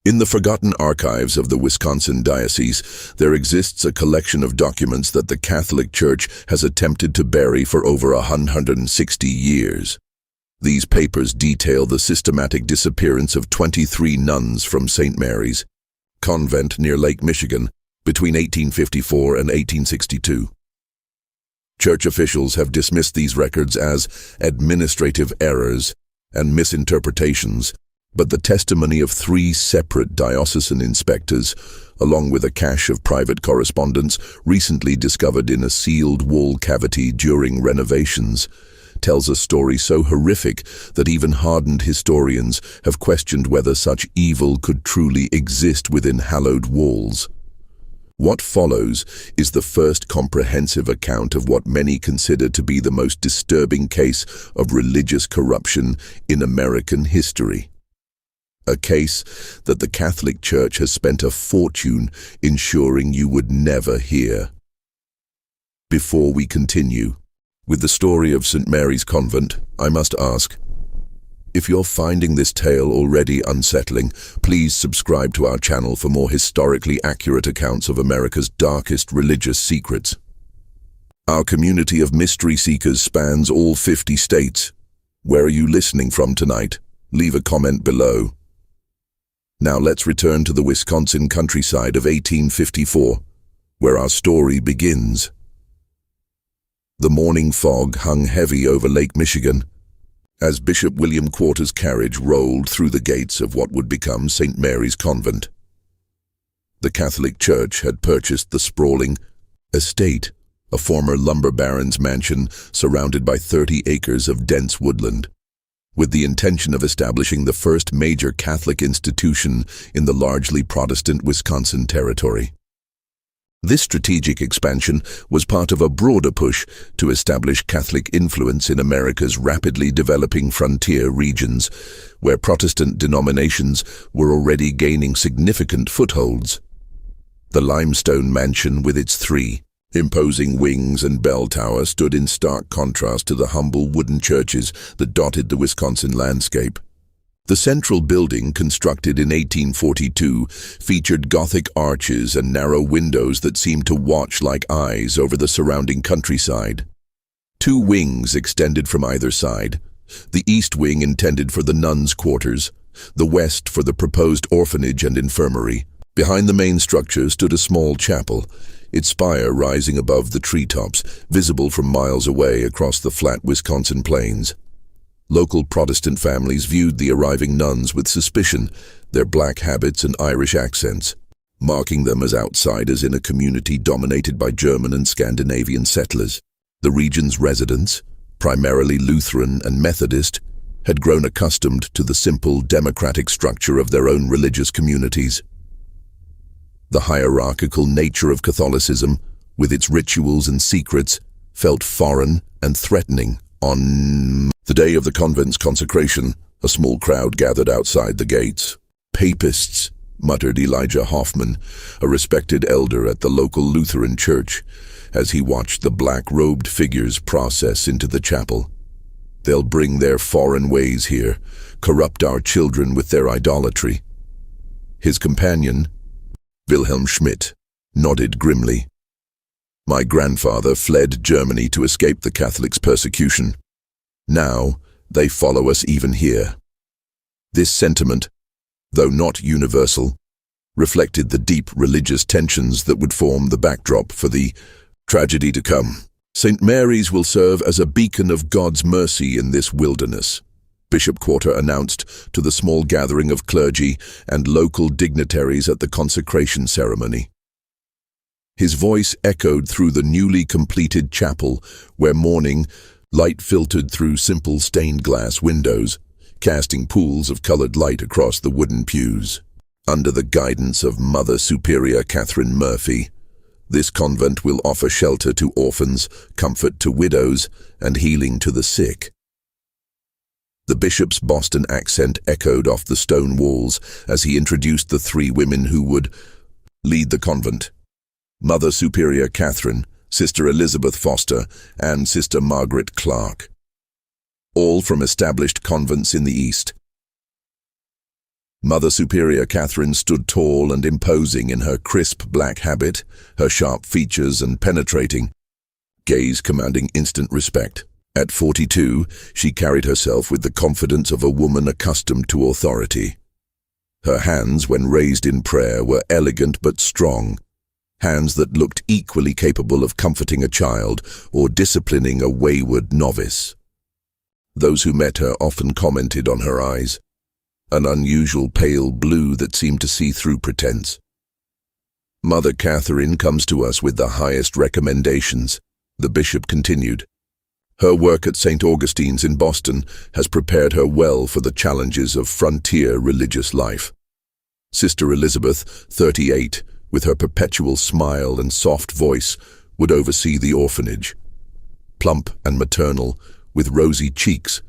In the forgotten archives of the Wisconsin Diocese, there exists a collection of documents that the Catholic Church has attempted to bury for over 160 years. These papers detail the systematic disappearance of 23 nuns from St. Mary's Convent near Lake Michigan between 1854 and 1862. Church officials have dismissed these records as administrative errors and misinterpretations, but the testimony of 3 separate diocesan inspectors, along with a cache of private correspondence recently discovered in a sealed wall cavity during renovations, tells a story so horrific that even hardened historians have questioned whether such evil could truly exist within hallowed walls. What follows is the first comprehensive account of what many consider to be the most disturbing case of religious corruption in American history. A case that the Catholic Church has spent a fortune ensuring you would never hear. Before we continue with the story of St. Mary's Convent, I must ask, if you're finding this tale already unsettling, please subscribe to our channel for more historically accurate accounts of America's darkest religious secrets. Our community of mystery seekers spans all 50 states. Where are you listening from tonight? Leave a comment below. Now let's return to the Wisconsin countryside of 1854, where our story begins. The morning fog hung heavy over Lake Michigan as Bishop William Quarter's carriage rolled through the gates of what would become St. Mary's Convent. The Catholic Church had purchased the sprawling estate, a former lumber baron's mansion surrounded by 30 acres of dense woodland, with the intention of establishing the first major Catholic institution in the largely Protestant Wisconsin territory. This strategic expansion was part of a broader push to establish Catholic influence in America's rapidly developing frontier regions, where Protestant denominations were already gaining significant footholds. The limestone mansion with its 3 imposing wings and bell tower stood in stark contrast to the humble wooden churches that dotted the Wisconsin landscape. The central building, constructed in 1842, featured Gothic arches and narrow windows that seemed to watch like eyes over the surrounding countryside. 2 wings extended from either side, the east wing intended for the nuns' quarters, the west for the proposed orphanage and infirmary. Behind the main structure stood a small chapel, its spire rising above the treetops, visible from miles away across the flat Wisconsin plains. Local Protestant families viewed the arriving nuns with suspicion, their black habits and Irish accents, marking them as outsiders in a community dominated by German and Scandinavian settlers. The region's residents, primarily Lutheran and Methodist, had grown accustomed to the simple democratic structure of their own religious communities. The hierarchical nature of Catholicism, with its rituals and secrets, felt foreign and threatening. On the day of the convent's consecration, a small crowd gathered outside the gates. "Papists," muttered Elijah Hoffman, a respected elder at the local Lutheran church, as he watched the black-robed figures process into the chapel. "They'll bring their foreign ways here, corrupt our children with their idolatry." His companion, Wilhelm Schmidt, nodded grimly. "My grandfather fled Germany to escape the Catholics' persecution. Now, they follow us even here." This sentiment, though not universal, reflected the deep religious tensions that would form the backdrop for the tragedy to come. "St. Mary's will serve as a beacon of God's mercy in this wilderness," Bishop Quarter announced to the small gathering of clergy and local dignitaries at the consecration ceremony. His voice echoed through the newly completed chapel, where morning light filtered through simple stained glass windows, casting pools of colored light across the wooden pews. Under the guidance of Mother Superior Catherine Murphy, this convent will offer shelter to orphans, comfort to widows, and healing to the sick. The bishop's Boston accent echoed off the stone walls as he introduced the 3 women who would lead the convent: Mother Superior Catherine, Sister Elizabeth Foster, and Sister Margaret Clark, all from established convents in the East. Mother Superior Catherine stood tall and imposing in her crisp black habit, her sharp features and penetrating gaze commanding instant respect. At 42, she carried herself with the confidence of a woman accustomed to authority. Her hands, when raised in prayer, were elegant but strong, hands that looked equally capable of comforting a child or disciplining a wayward novice. Those who met her often commented on her eyes, an unusual pale blue that seemed to see through pretense. Mother Catherine comes to us with the highest recommendations, the bishop continued. Her work at St. Augustine's in Boston has prepared her well for the challenges of frontier religious life. Sister Elizabeth, 38, with her perpetual smile and soft voice, would oversee the orphanage. Plump and maternal, with rosy cheeks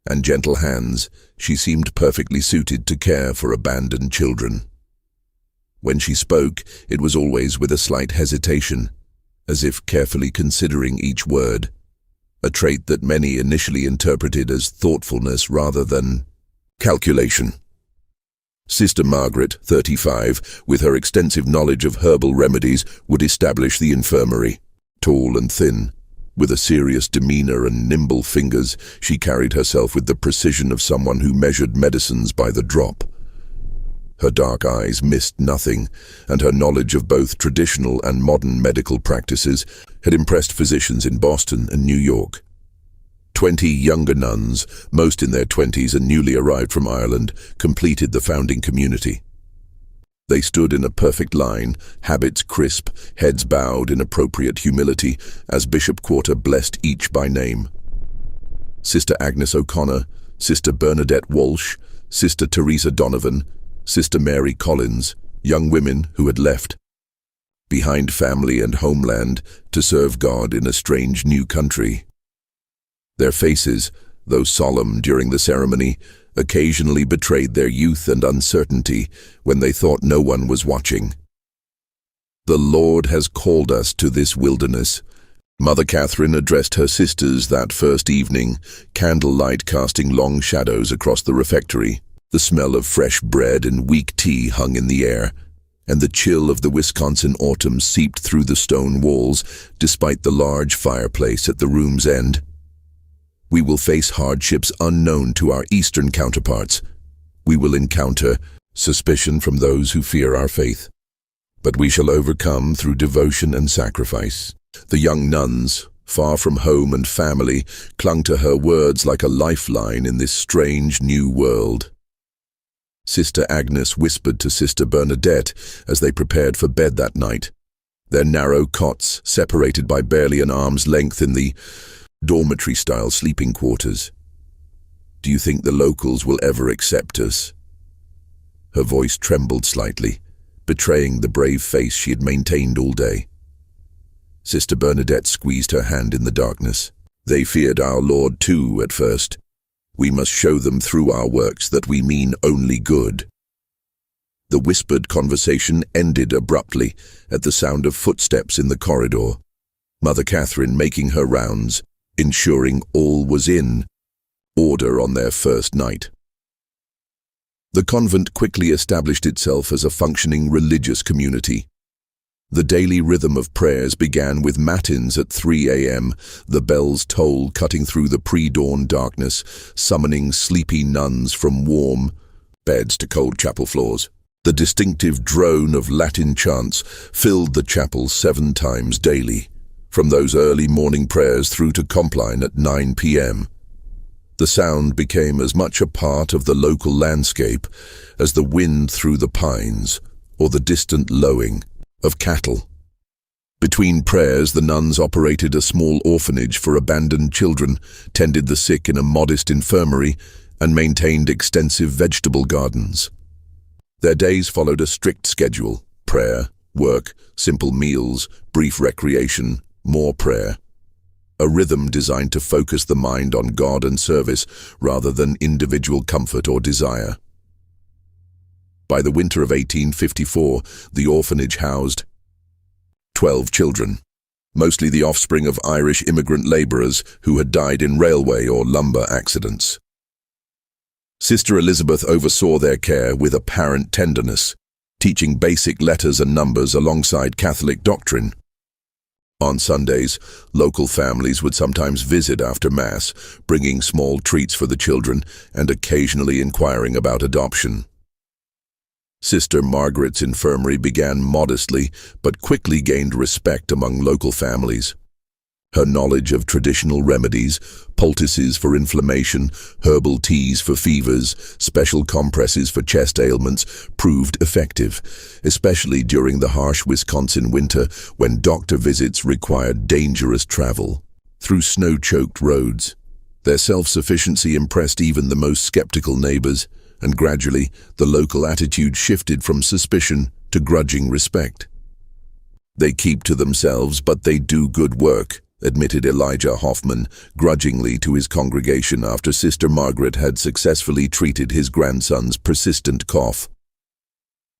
and gentle hands, she seemed perfectly suited to care for abandoned children. When she spoke, it was always with a slight hesitation, as if carefully considering each word, a trait that many initially interpreted as thoughtfulness rather than calculation. Sister Margaret, 35, with her extensive knowledge of herbal remedies, would establish the infirmary. Tall and thin, with a serious demeanor and nimble fingers, she carried herself with the precision of someone who measured medicines by the drop. Her dark eyes missed nothing, and her knowledge of both traditional and modern medical practices had impressed physicians in Boston and New York. 20 younger nuns, most in their 20s and newly arrived from Ireland, completed the founding community. They stood in a perfect line, habits crisp, heads bowed in appropriate humility, as Bishop Quarter blessed each by name. Sister Agnes O'Connor, Sister Bernadette Walsh, Sister Teresa Donovan, Sister Mary Collins, young women who had left behind family and homeland to serve God in a strange new country. Their faces, though solemn during the ceremony, occasionally betrayed their youth and uncertainty when they thought no one was watching. The Lord has called us to this wilderness. Mother Catherine addressed her sisters that first evening, candlelight casting long shadows across the refectory. The smell of fresh bread and weak tea hung in the air, and the chill of the Wisconsin autumn seeped through the stone walls despite the large fireplace at the room's end. We will face hardships unknown to our Eastern counterparts. We will encounter suspicion from those who fear our faith. But we shall overcome through devotion and sacrifice. The young nuns, far from home and family, clung to her words like a lifeline in this strange new world. Sister Agnes whispered to Sister Bernadette as they prepared for bed that night, their narrow cots separated by barely an arm's length in the dormitory-style sleeping quarters. "Do you think the locals will ever accept us?" Her voice trembled slightly, betraying the brave face she had maintained all day. Sister Bernadette squeezed her hand in the darkness. "They feared our Lord too at first. We must show them through our works that we mean only good." The whispered conversation ended abruptly at the sound of footsteps in the corridor. Mother Catherine making her rounds, ensuring all was in order on their first night. The convent quickly established itself as a functioning religious community. The daily rhythm of prayers began with matins at 3 a.m., the bells toll cutting through the pre-dawn darkness, summoning sleepy nuns from warm beds to cold chapel floors. The distinctive drone of Latin chants filled the chapel 7 times daily, from those early morning prayers through to compline at 9 p.m. The sound became as much a part of the local landscape as the wind through the pines or the distant lowing of cattle. Between prayers, the nuns operated a small orphanage for abandoned children, tended the sick in a modest infirmary, and maintained extensive vegetable gardens. Their days followed a strict schedule: prayer, work, simple meals, brief recreation, more prayer. A rhythm designed to focus the mind on God and service rather than individual comfort or desire. By the winter of 1854, the orphanage housed 12 children, mostly the offspring of Irish immigrant laborers who had died in railway or lumber accidents. Sister Elizabeth oversaw their care with apparent tenderness, teaching basic letters and numbers alongside Catholic doctrine. On Sundays, local families would sometimes visit after Mass, bringing small treats for the children and occasionally inquiring about adoption. Sister Margaret's infirmary began modestly but quickly gained respect among local families. Her knowledge of traditional remedies, poultices for inflammation, herbal teas for fevers, special compresses for chest ailments, proved effective, especially during the harsh Wisconsin winter when doctor visits required dangerous travel through snow-choked roads. Their self-sufficiency impressed even the most skeptical neighbors, and gradually the local attitude shifted from suspicion to grudging respect. "They keep to themselves, but they do good work," admitted Elijah Hoffman grudgingly to his congregation after Sister Margaret had successfully treated his grandson's persistent cough.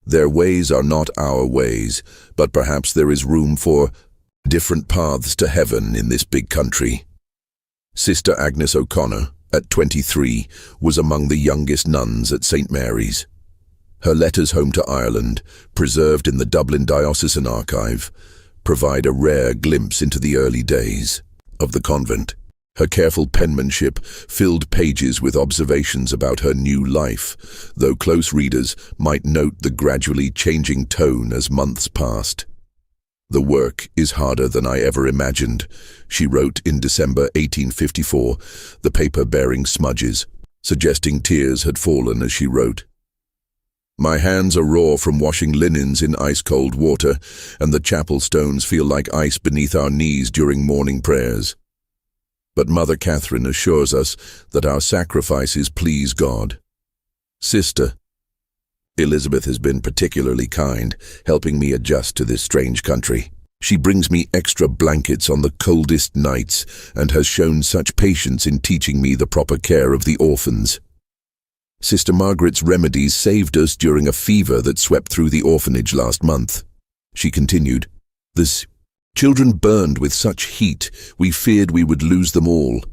"Their ways are not our ways, but perhaps there is room for different paths to heaven in this big country." Sister Agnes O'Connor, at 23, was among the youngest nuns at St. Mary's. Her letters home to Ireland, preserved in the Dublin Diocesan Archive, provide a rare glimpse into the early days of the convent. Her careful penmanship filled pages with observations about her new life, though close readers might note the gradually changing tone as months passed. "The work is harder than I ever imagined," she wrote in December 1854, the paper bearing smudges, suggesting tears had fallen as she wrote. "My hands are raw from washing linens in ice-cold water, and the chapel stones feel like ice beneath our knees during morning prayers. But Mother Catherine assures us that our sacrifices please God. Sister Elizabeth has been particularly kind, helping me adjust to this strange country. She brings me extra blankets on the coldest nights and has shown such patience in teaching me the proper care of the orphans. Sister Margaret's remedies saved us during a fever that swept through the orphanage last month." She continued, "The children burned with such heat, we feared we would lose them all,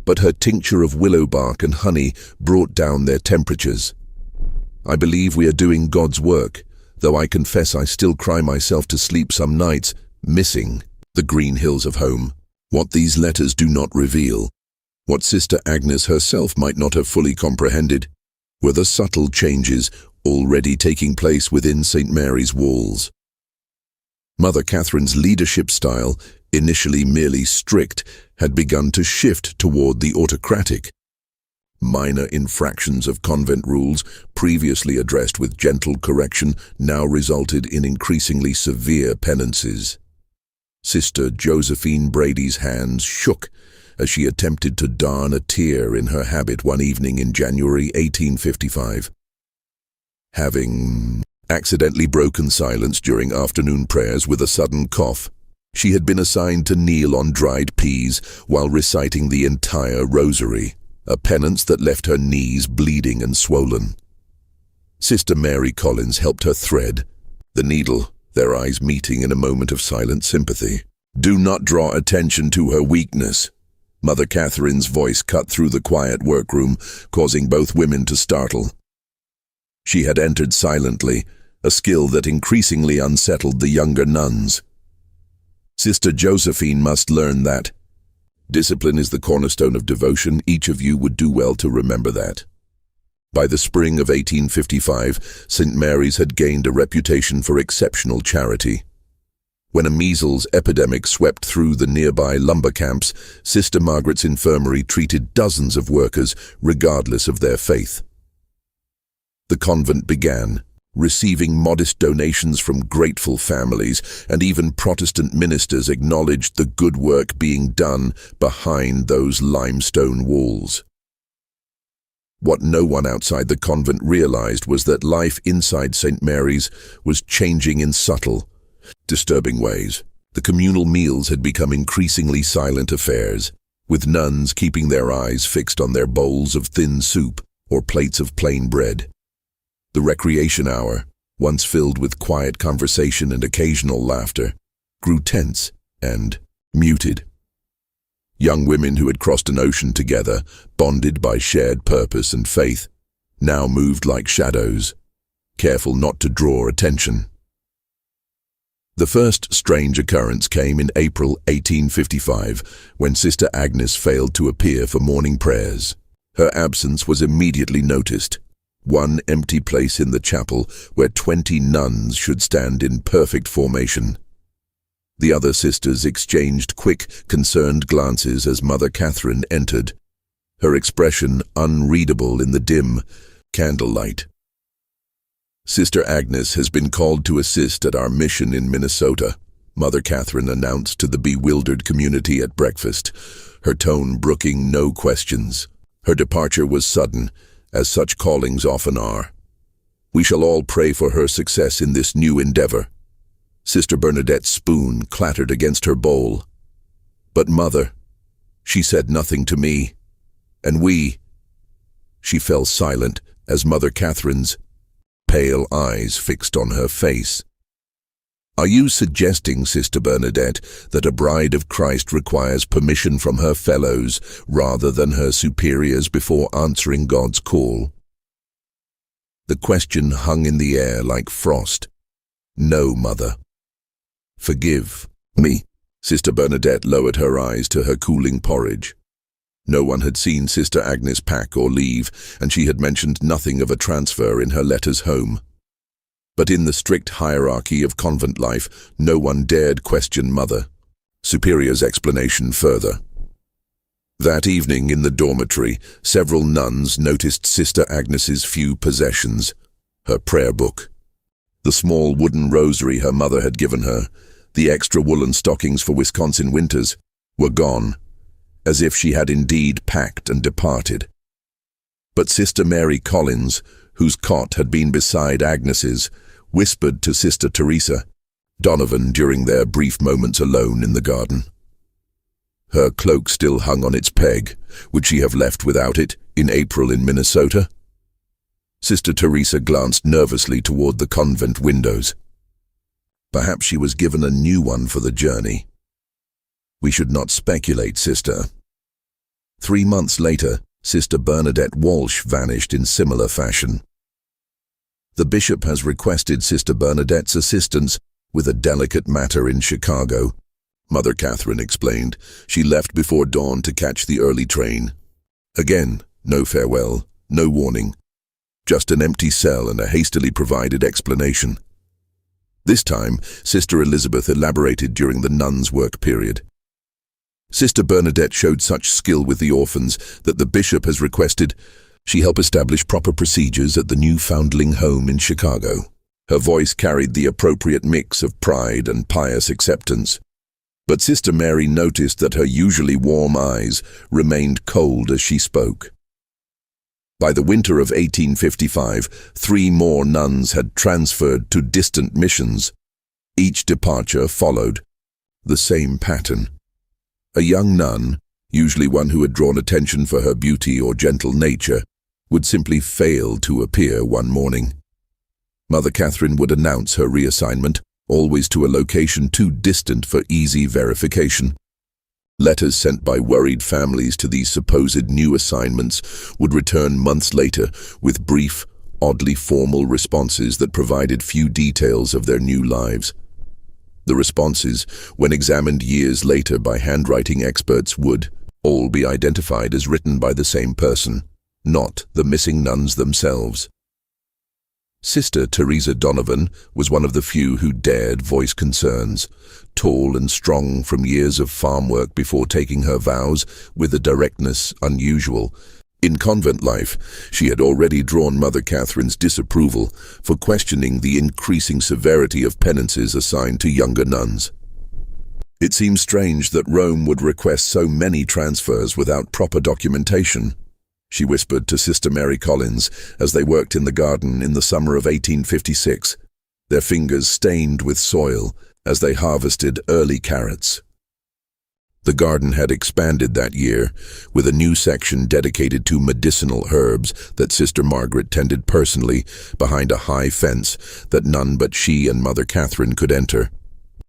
but her tincture of willow bark and honey brought down their temperatures. I believe we are doing God's work, though I confess I still cry myself to sleep some nights, missing the green hills of home. What these letters do not reveal, what Sister Agnes herself might not have fully comprehended, were the subtle changes already taking place within St. Mary's walls. Mother Catherine's leadership style, initially merely strict, had begun to shift toward the autocratic. Minor infractions of convent rules, previously addressed with gentle correction, now resulted in increasingly severe penances. Sister Josephine Brady's hands shook as she attempted to darn a tear in her habit one evening in January 1855. Having accidentally broken silence during afternoon prayers with a sudden cough, she had been assigned to kneel on dried peas while reciting the entire rosary, a penance that left her knees bleeding and swollen. Sister Mary Collins helped her thread the needle, their eyes meeting in a moment of silent sympathy. "Do not draw attention to her weakness." Mother Catherine's voice cut through the quiet workroom, causing both women to startle. She had entered silently, a skill that increasingly unsettled the younger nuns. "Sister Josephine must learn that. Discipline is the cornerstone of devotion. Each of you would do well to remember that." By the spring of 1855, St. Mary's had gained a reputation for exceptional charity. When a measles epidemic swept through the nearby lumber camps, Sister Margaret's infirmary treated dozens of workers, regardless of their faith. The convent began, receiving modest donations from grateful families, and even Protestant ministers acknowledged the good work being done behind those limestone walls. What no one outside the convent realized was that life inside St. Mary's was changing in subtle, disturbing ways. The communal meals had become increasingly silent affairs, with nuns keeping their eyes fixed on their bowls of thin soup or plates of plain bread. The recreation hour, once filled with quiet conversation and occasional laughter, grew tense and muted. Young women who had crossed an ocean together, bonded by shared purpose and faith, now moved like shadows, careful not to draw attention. The first strange occurrence came in April 1855, when Sister Agnes failed to appear for morning prayers. Her absence was immediately noticed. One empty place in the chapel where 20 nuns should stand in perfect formation. The other sisters exchanged quick, concerned glances as Mother Catherine entered, her expression unreadable in the dim candlelight. "Sister Agnes has been called to assist at our mission in Minnesota," Mother Catherine announced to the bewildered community at breakfast, her tone brooking no questions. Her departure was sudden, as such callings often are. "We shall all pray for her success in this new endeavor." Sister Bernadette's spoon clattered against her bowl. "But Mother, she said nothing to me. And we—" She fell silent as Mother Catherine's pale eyes fixed on her face. "Are you suggesting, Sister Bernadette, that a bride of Christ requires permission from her fellows rather than her superiors before answering God's call?" The question hung in the air like frost. "No, Mother." "Forgive me." Sister Bernadette lowered her eyes to her cooling porridge. No one had seen Sister Agnes pack or leave, and she had mentioned nothing of a transfer in her letters home. But in the strict hierarchy of convent life, no one dared question Mother Superior's explanation further. That evening in the dormitory, several nuns noticed Sister Agnes's few possessions: her prayer book, the small wooden rosary her mother had given her, the extra woolen stockings for Wisconsin winters, were gone, as if she had indeed packed and departed. But Sister Mary Collins, whose cot had been beside Agnes's, whispered to Sister Teresa Donovan during their brief moments alone in the garden. Her cloak still hung on its peg. Would she have left without it in April in Minnesota? Sister Teresa glanced nervously toward the convent windows. Perhaps she was given a new one for the journey. "We should not speculate, Sister." 3 months later, Sister Bernadette Walsh vanished in similar fashion. "The bishop has requested Sister Bernadette's assistance with a delicate matter in Chicago," Mother Catherine explained. "She left before dawn to catch the early train." Again, no farewell, no warning. Just an empty cell and a hastily provided explanation. This time, Sister Elizabeth elaborated during the nuns' work period. "Sister Bernadette showed such skill with the orphans that the bishop has requested she help establish proper procedures at the new foundling home in Chicago." Her voice carried the appropriate mix of pride and pious acceptance. But Sister Mary noticed that her usually warm eyes remained cold as she spoke. By the winter of 1855, 3 more nuns had transferred to distant missions. Each departure followed the same pattern. A young nun, usually one who had drawn attention for her beauty or gentle nature, would simply fail to appear one morning. Mother Catherine would announce her reassignment, always to a location too distant for easy verification. Letters sent by worried families to these supposed new assignments would return months later with brief, oddly formal responses that provided few details of their new lives. The responses, when examined years later by handwriting experts, would all be identified as written by the same person, not the missing nuns themselves. Sister Teresa Donovan was one of the few who dared voice concerns, tall and strong from years of farm work before taking her vows with a directness unusual. In convent life, she had already drawn Mother Catherine's disapproval for questioning the increasing severity of penances assigned to younger nuns. It seemed strange that Rome would request so many transfers without proper documentation, she whispered to Sister Mary Collins as they worked in the garden in the summer of 1856, their fingers stained with soil as they harvested early carrots. The garden had expanded that year, with a new section dedicated to medicinal herbs that Sister Margaret tended personally behind a high fence that none but she and Mother Catherine could enter.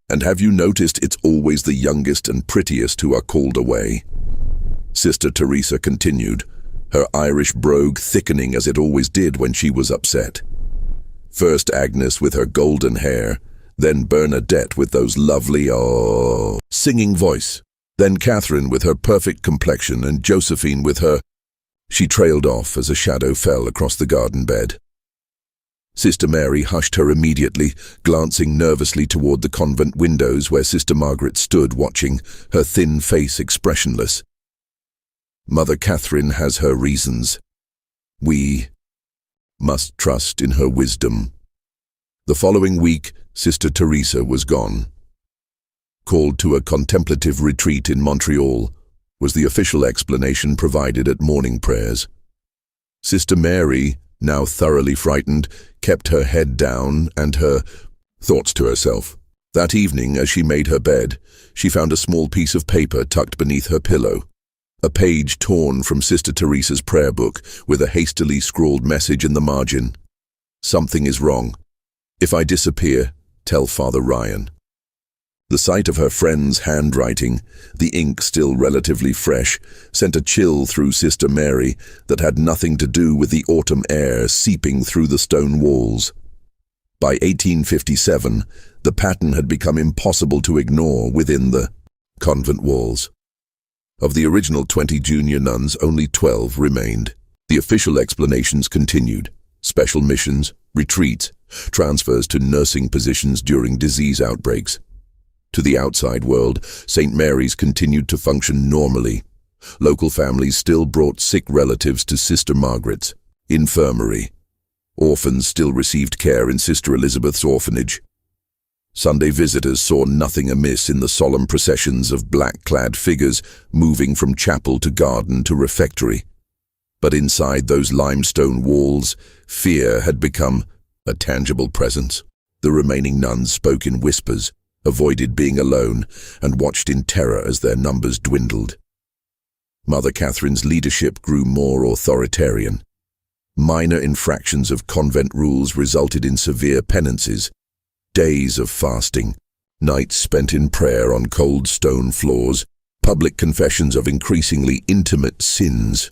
"And have you noticed it's always the youngest and prettiest who are called away?" Sister Teresa continued, her Irish brogue thickening as it always did when she was upset. First Agnes with her golden hair, then Bernadette with those lovely, singing voice, then Catherine with her perfect complexion and Josephine with her... She trailed off as a shadow fell across the garden bed. Sister Mary hushed her immediately, glancing nervously toward the convent windows where Sister Margaret stood watching, her thin face expressionless. Mother Catherine has her reasons. We must trust in her wisdom. The following week, Sister Teresa was gone. Called to a contemplative retreat in Montreal was the official explanation provided at morning prayers. Sister Mary, now thoroughly frightened, kept her head down and her thoughts to herself. That evening, as she made her bed, she found a small piece of paper tucked beneath her pillow. A page torn from Sister Teresa's prayer book with a hastily scrawled message in the margin. Something is wrong. If I disappear, tell Father Ryan. The sight of her friend's handwriting, the ink still relatively fresh, sent a chill through Sister Mary that had nothing to do with the autumn air seeping through the stone walls. By 1857, the pattern had become impossible to ignore within the convent walls. Of the original 20 junior nuns, only 12 remained. The official explanations continued: special missions, retreats, transfers to nursing positions during disease outbreaks. To the outside world, St. Mary's continued to function normally. Local families still brought sick relatives to Sister Margaret's infirmary. Orphans still received care in Sister Elizabeth's orphanage. Sunday visitors saw nothing amiss in the solemn processions of black-clad figures moving from chapel to garden to refectory. But inside those limestone walls, fear had become a tangible presence. The remaining nuns spoke in whispers, avoided being alone, and watched in terror as their numbers dwindled. Mother Catherine's leadership grew more authoritarian. Minor infractions of convent rules resulted in severe penances, days of fasting, nights spent in prayer on cold stone floors, public confessions of increasingly intimate sins.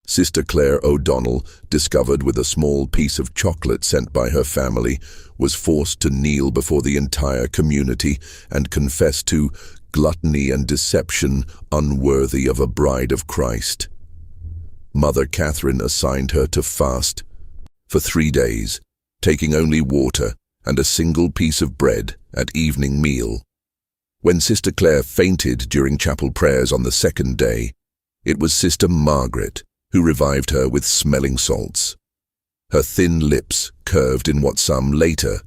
Sister Claire O'Donnell, discovered with a small piece of chocolate sent by her family, was forced to kneel before the entire community and confess to gluttony and deception unworthy of a bride of Christ. Mother Catherine assigned her to fast for 3 days, taking only water and a single piece of bread at evening meal. When Sister Claire fainted during chapel prayers on the second day, it was Sister Margaret who revived her with smelling salts. Her thin lips curved in what some later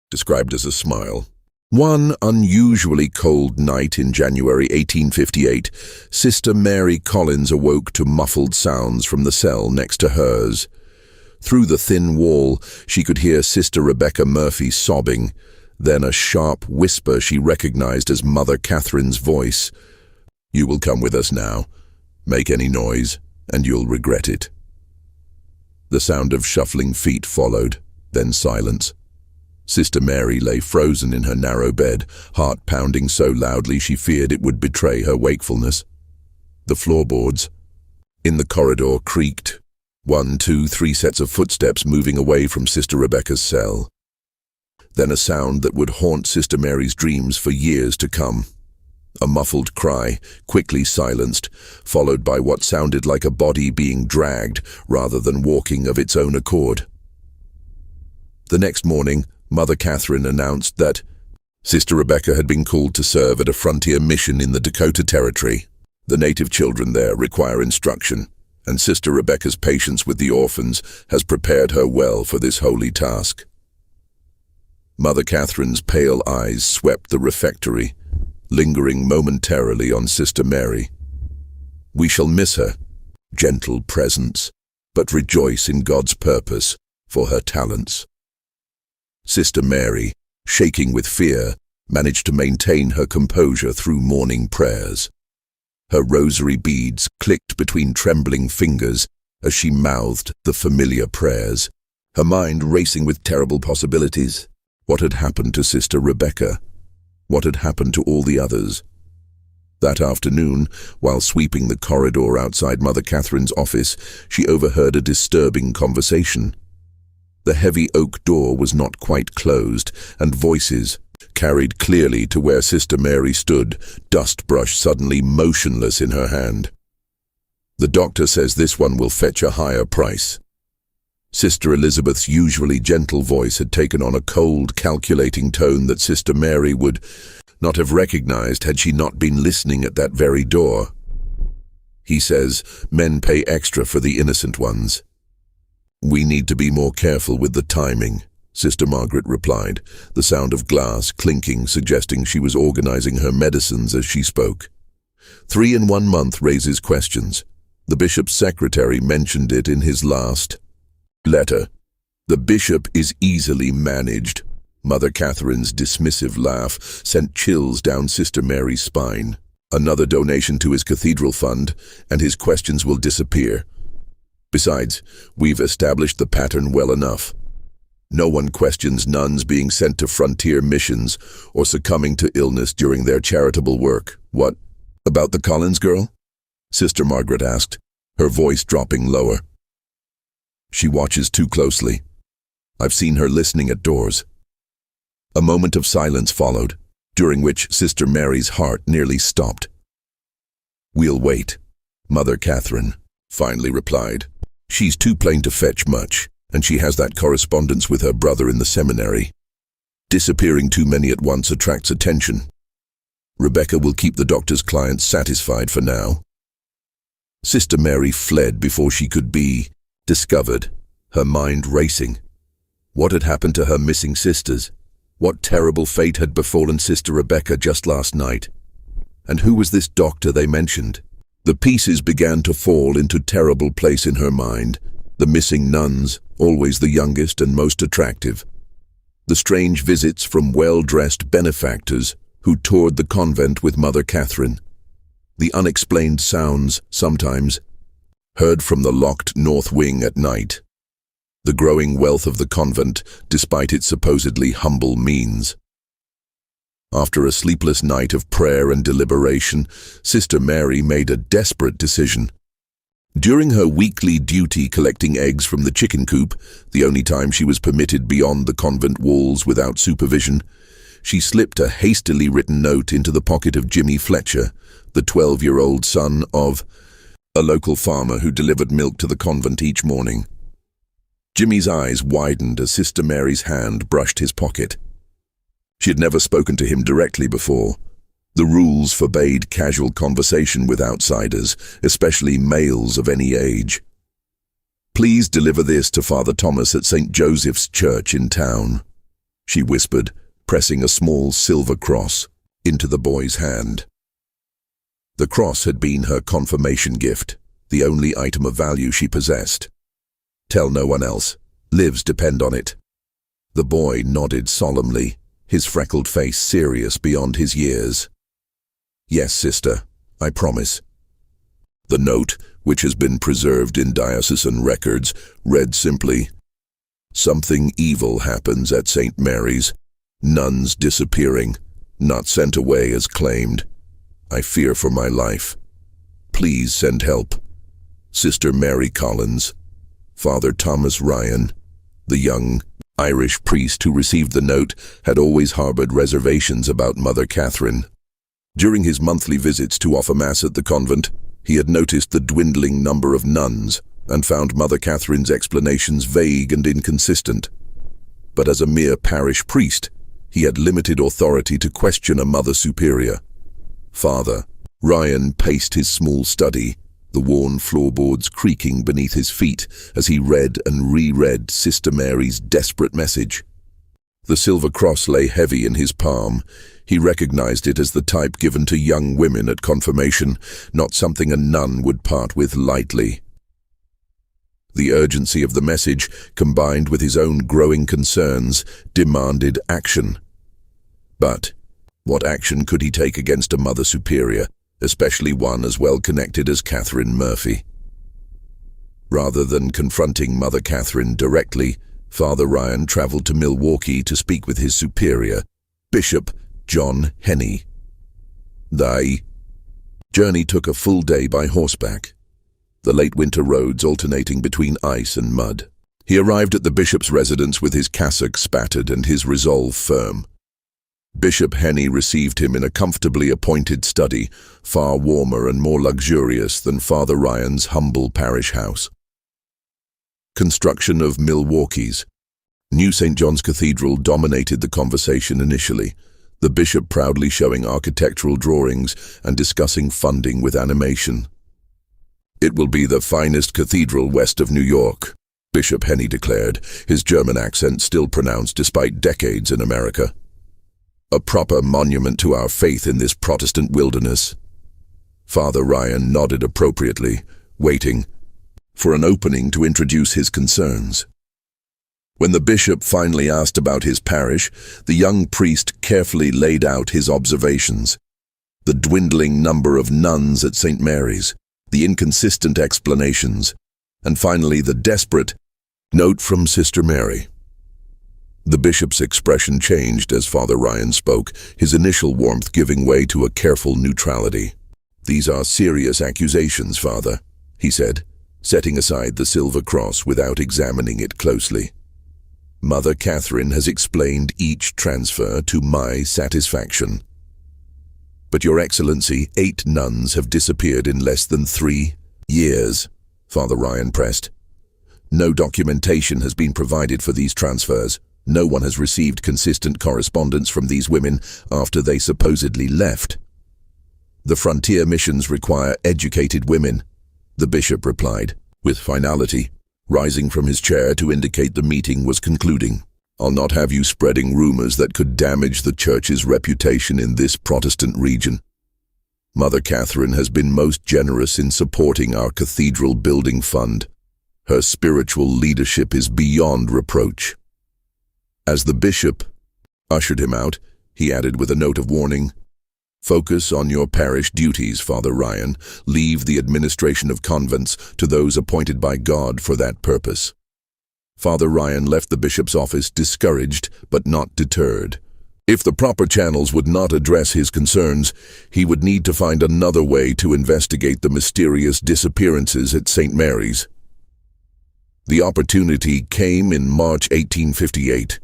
described as a smile. One unusually cold night in January 1858, Sister Mary Collins awoke to muffled sounds from the cell next to hers. Through the thin wall, she could hear Sister Rebecca Murphy sobbing, then a sharp whisper she recognized as Mother Catherine's voice. "You will come with us now. Make any noise, and you'll regret it." The sound of shuffling feet followed, then silence. Sister Mary lay frozen in her narrow bed, heart pounding so loudly she feared it would betray her wakefulness. The floorboards in the corridor creaked. 1, 2, 3 sets of footsteps moving away from Sister Rebecca's cell. Then a sound that would haunt Sister Mary's dreams for years to come. A muffled cry, quickly silenced, followed by what sounded like a body being dragged rather than walking of its own accord. The next morning, Mother Catherine announced that Sister Rebecca had been called to serve at a frontier mission in the Dakota Territory. The native children there require instruction, and Sister Rebecca's patience with the orphans has prepared her well for this holy task. Mother Catherine's pale eyes swept the refectory, lingering momentarily on Sister Mary. We shall miss her gentle presence, but rejoice in God's purpose for her talents. Sister Mary, shaking with fear, managed to maintain her composure through morning prayers. Her rosary beads clicked between trembling fingers as she mouthed the familiar prayers, her mind racing with terrible possibilities. What had happened to Sister Rebecca? What had happened to all the others? That afternoon, while sweeping the corridor outside Mother Catherine's office, she overheard a disturbing conversation. The heavy oak door was not quite closed, and voices carried clearly to where Sister Mary stood, dust brush suddenly motionless in her hand. "The doctor says this one will fetch a higher price." Sister Elizabeth's usually gentle voice had taken on a cold, calculating tone that Sister Mary would not have recognized had she not been listening at that very door. "He says men pay extra for the innocent ones." "We need to be more careful with the timing," Sister Margaret replied, the sound of glass clinking suggesting she was organizing her medicines as she spoke. 3 in 1 month raises questions. The bishop's secretary mentioned it in his last letter. "The bishop is easily managed." Mother Catherine's dismissive laugh sent chills down Sister Mary's spine. "Another donation to his cathedral fund, and his questions will disappear. Besides, we've established the pattern well enough. No one questions nuns being sent to frontier missions or succumbing to illness during their charitable work." "What about the Collins girl?" Sister Margaret asked, her voice dropping lower. "She watches too closely. I've seen her listening at doors." A moment of silence followed, during which Sister Mary's heart nearly stopped. "We'll wait," Mother Catherine finally replied. "She's too plain to fetch much, and she has that correspondence with her brother in the seminary. Disappearing too many at once attracts attention. Rebecca will keep the doctor's clients satisfied for now." Sister Mary fled before she could be discovered, her mind racing. What had happened to her missing sisters? What terrible fate had befallen Sister Rebecca just last night? And who was this doctor they mentioned? The pieces began to fall into terrible place in her mind. The missing nuns, always the youngest and most attractive. The strange visits from well-dressed benefactors who toured the convent with Mother Catherine. The unexplained sounds, sometimes, heard from the locked north wing at night. The growing wealth of the convent, despite its supposedly humble means. After a sleepless night of prayer and deliberation, Sister Mary made a desperate decision. During her weekly duty collecting eggs from the chicken coop, the only time she was permitted beyond the convent walls without supervision, she slipped a hastily written note into the pocket of Jimmy Fletcher, the 12-year-old son of a local farmer who delivered milk to the convent each morning. Jimmy's eyes widened as Sister Mary's hand brushed his pocket. She had never spoken to him directly before. The rules forbade casual conversation with outsiders, especially males of any age. "Please deliver this to Father Thomas at St. Joseph's Church in town," she whispered, pressing a small silver cross into the boy's hand. The cross had been her confirmation gift, the only item of value she possessed. "Tell no one else. Lives depend on it." The boy nodded solemnly, his freckled face serious beyond his years. "Yes, sister, I promise." The note, which has been preserved in diocesan records, read simply, "Something evil happens at St. Mary's. Nuns disappearing, not sent away as claimed. I fear for my life. Please send help. Sister Mary Collins." Father Thomas Ryan, the young Irish priest who received the note, had always harbored reservations about Mother Catherine. During his monthly visits to offer Mass at the convent, he had noticed the dwindling number of nuns and found Mother Catherine's explanations vague and inconsistent. But as a mere parish priest, he had limited authority to question a Mother Superior. Father Ryan paced his small study, the worn floorboards creaking beneath his feet as he read and reread Sister Mary's desperate message. The silver cross lay heavy in his palm. He recognized it as the type given to young women at confirmation, not something a nun would part with lightly. The urgency of the message, combined with his own growing concerns, demanded action. But what action could he take against a Mother Superior, especially one as well connected as Catherine Murphy? Rather than confronting Mother Catherine directly, Father Ryan traveled to Milwaukee to speak with his superior, Bishop John Henney. Journey took a full day by horseback, the late winter roads alternating between ice and mud. He arrived at the bishop's residence with his cassock spattered and his resolve firm. Bishop Henny received him in a comfortably appointed study, far warmer and more luxurious than Father Ryan's humble parish house. Construction of Milwaukee's new St. John's Cathedral dominated the conversation initially, the bishop proudly showing architectural drawings and discussing funding with animation. "It will be the finest cathedral west of New York," Bishop Henny declared, his German accent still pronounced despite decades in America. "A proper monument to our faith in this Protestant wilderness." Father Ryan nodded appropriately, waiting for an opening to introduce his concerns. When the bishop finally asked about his parish, the young priest carefully laid out his observations. The dwindling number of nuns at St. Mary's, the inconsistent explanations, and finally the desperate note from Sister Mary. The bishop's expression changed as Father Ryan spoke, his initial warmth giving way to a careful neutrality. "These are serious accusations, Father," he said, setting aside the silver cross without examining it closely. "Mother Catherine has explained each transfer to my satisfaction. But Your Excellency, 8 nuns have disappeared in less than 3 years, Father Ryan pressed. "No documentation has been provided for these transfers. No one has received consistent correspondence from these women after they supposedly left. The frontier missions require educated women," the bishop replied, with finality, rising from his chair to indicate the meeting was concluding. "I'll not have you spreading rumors that could damage the Church's reputation in this Protestant region. Mother Catherine has been most generous in supporting our cathedral building fund. Her spiritual leadership is beyond reproach." As the bishop ushered him out, he added with a note of warning, "Focus on your parish duties, Father Ryan. Leave the administration of convents to those appointed by God for that purpose." Father Ryan left the bishop's office discouraged but not deterred. If the proper channels would not address his concerns, he would need to find another way to investigate the mysterious disappearances at St. Mary's. The opportunity came in March 1858,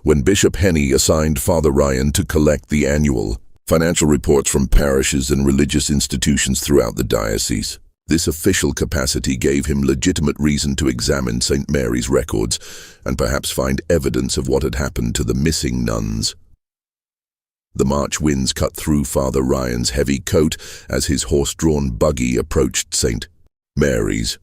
when Bishop Henny assigned Father Ryan to collect the annual financial reports from parishes and religious institutions throughout the diocese. This official capacity gave him legitimate reason to examine St. Mary's records and perhaps find evidence of what had happened to the missing nuns. The March winds cut through Father Ryan's heavy coat as his horse-drawn buggy approached St. Mary's.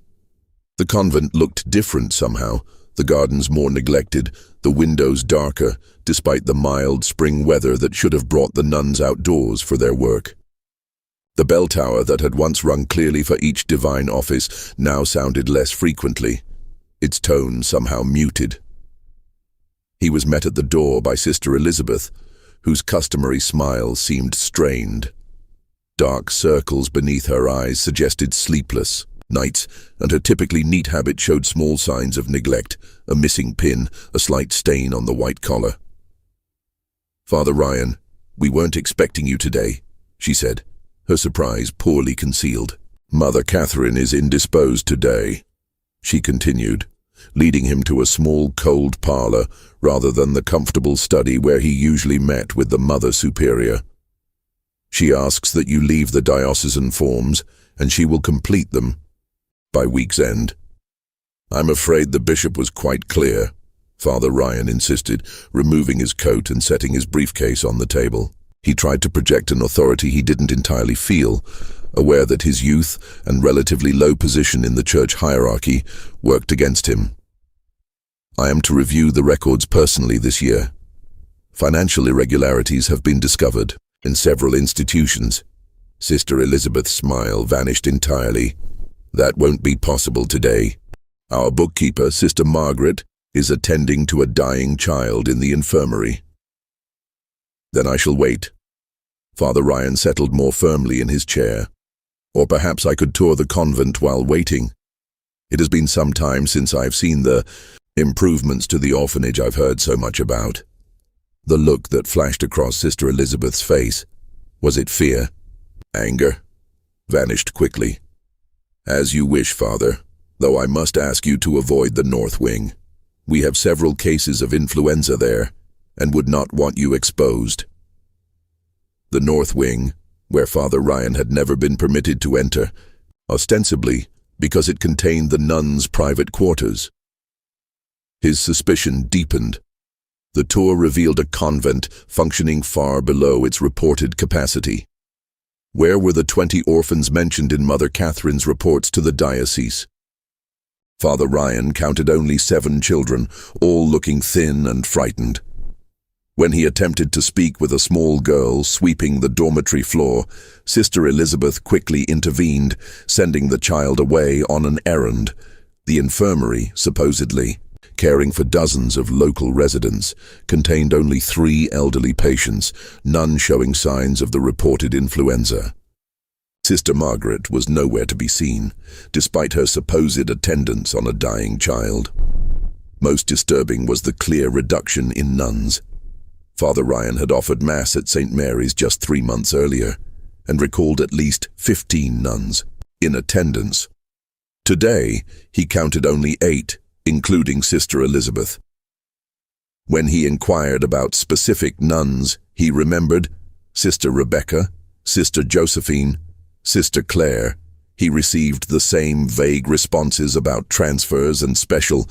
The convent looked different somehow, the gardens more neglected, the windows darker, despite the mild spring weather that should have brought the nuns outdoors for their work. The bell tower that had once rung clearly for each divine office now sounded less frequently, its tone somehow muted. He was met at the door by Sister Elizabeth, whose customary smile seemed strained. Dark circles beneath her eyes suggested sleepless nights, and her typically neat habit showed small signs of neglect, a missing pin, a slight stain on the white collar. "Father Ryan, we weren't expecting you today," she said, her surprise poorly concealed. "Mother Catherine is indisposed today," she continued, leading him to a small cold parlor rather than the comfortable study where he usually met with the Mother Superior. "She asks that you leave the diocesan forms, and she will complete them by week's end." "I'm afraid the bishop was quite clear," Father Ryan insisted, removing his coat and setting his briefcase on the table. He tried to project an authority he didn't entirely feel, aware that his youth and relatively low position in the church hierarchy worked against him. "I am to review the records personally this year. Financial irregularities have been discovered in several institutions." Sister Elizabeth's smile vanished entirely. "That won't be possible today. Our bookkeeper, Sister Margaret, is attending to a dying child in the infirmary." "Then I shall wait." Father Ryan settled more firmly in his chair. "Or perhaps I could tour the convent while waiting. It has been some time since I've seen the improvements to the orphanage I've heard so much about." The look that flashed across Sister Elizabeth's face, was it fear? Anger? vanished quickly. As you wish, Father, though I must ask you to avoid the north wing. We have several cases of influenza there, and would not want you exposed. The north wing, where Father Ryan had never been permitted to enter, ostensibly because it contained the nuns' private quarters. His suspicion deepened. The tour revealed a convent functioning far below its reported capacity. Where were the 20 orphans mentioned in Mother Catherine's reports to the diocese? Father Ryan counted only 7 children, all looking thin and frightened. When he attempted to speak with a small girl sweeping the dormitory floor, Sister Elizabeth quickly intervened, sending the child away on an errand. The infirmary, supposedly caring for dozens of local residents, contained only 3 elderly patients, none showing signs of the reported influenza. Sister Margaret was nowhere to be seen, despite her supposed attendance on a dying child. Most disturbing was the clear reduction in nuns. Father Ryan had offered Mass at St. Mary's just 3 months earlier, and recalled at least 15 nuns in attendance. Today, he counted only 8, including Sister Elizabeth. When he inquired about specific nuns, he remembered Sister Rebecca, Sister Josephine, Sister Claire. He received the same vague responses about transfers and special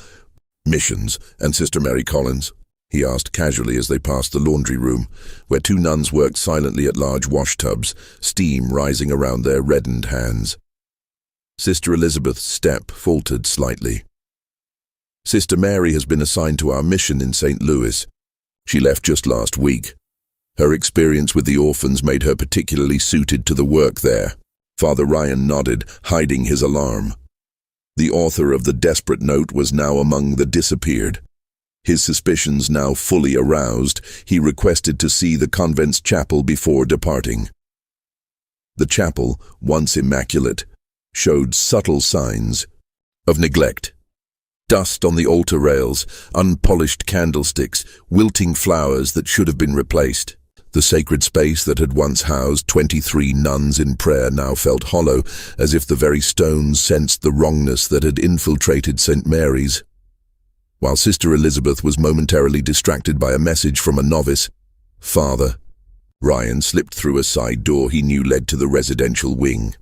missions. And Sister Mary Collins? He asked casually as they passed the laundry room, where 2 nuns worked silently at large washtubs, steam rising around their reddened hands. Sister Elizabeth's step faltered slightly. Sister Mary has been assigned to our mission in St. Louis. She left just last week. Her experience with the orphans made her particularly suited to the work there. Father Ryan nodded, hiding his alarm. The author of the desperate note was now among the disappeared. His suspicions now fully aroused, he requested to see the convent's chapel before departing. The chapel, once immaculate, showed subtle signs of neglect. Dust on the altar rails, unpolished candlesticks, wilting flowers that should have been replaced. The sacred space that had once housed 23 nuns in prayer now felt hollow, as if the very stones sensed the wrongness that had infiltrated St. Mary's. While Sister Elizabeth was momentarily distracted by a message from a novice, Father Ryan slipped through a side door he knew led to the residential wing.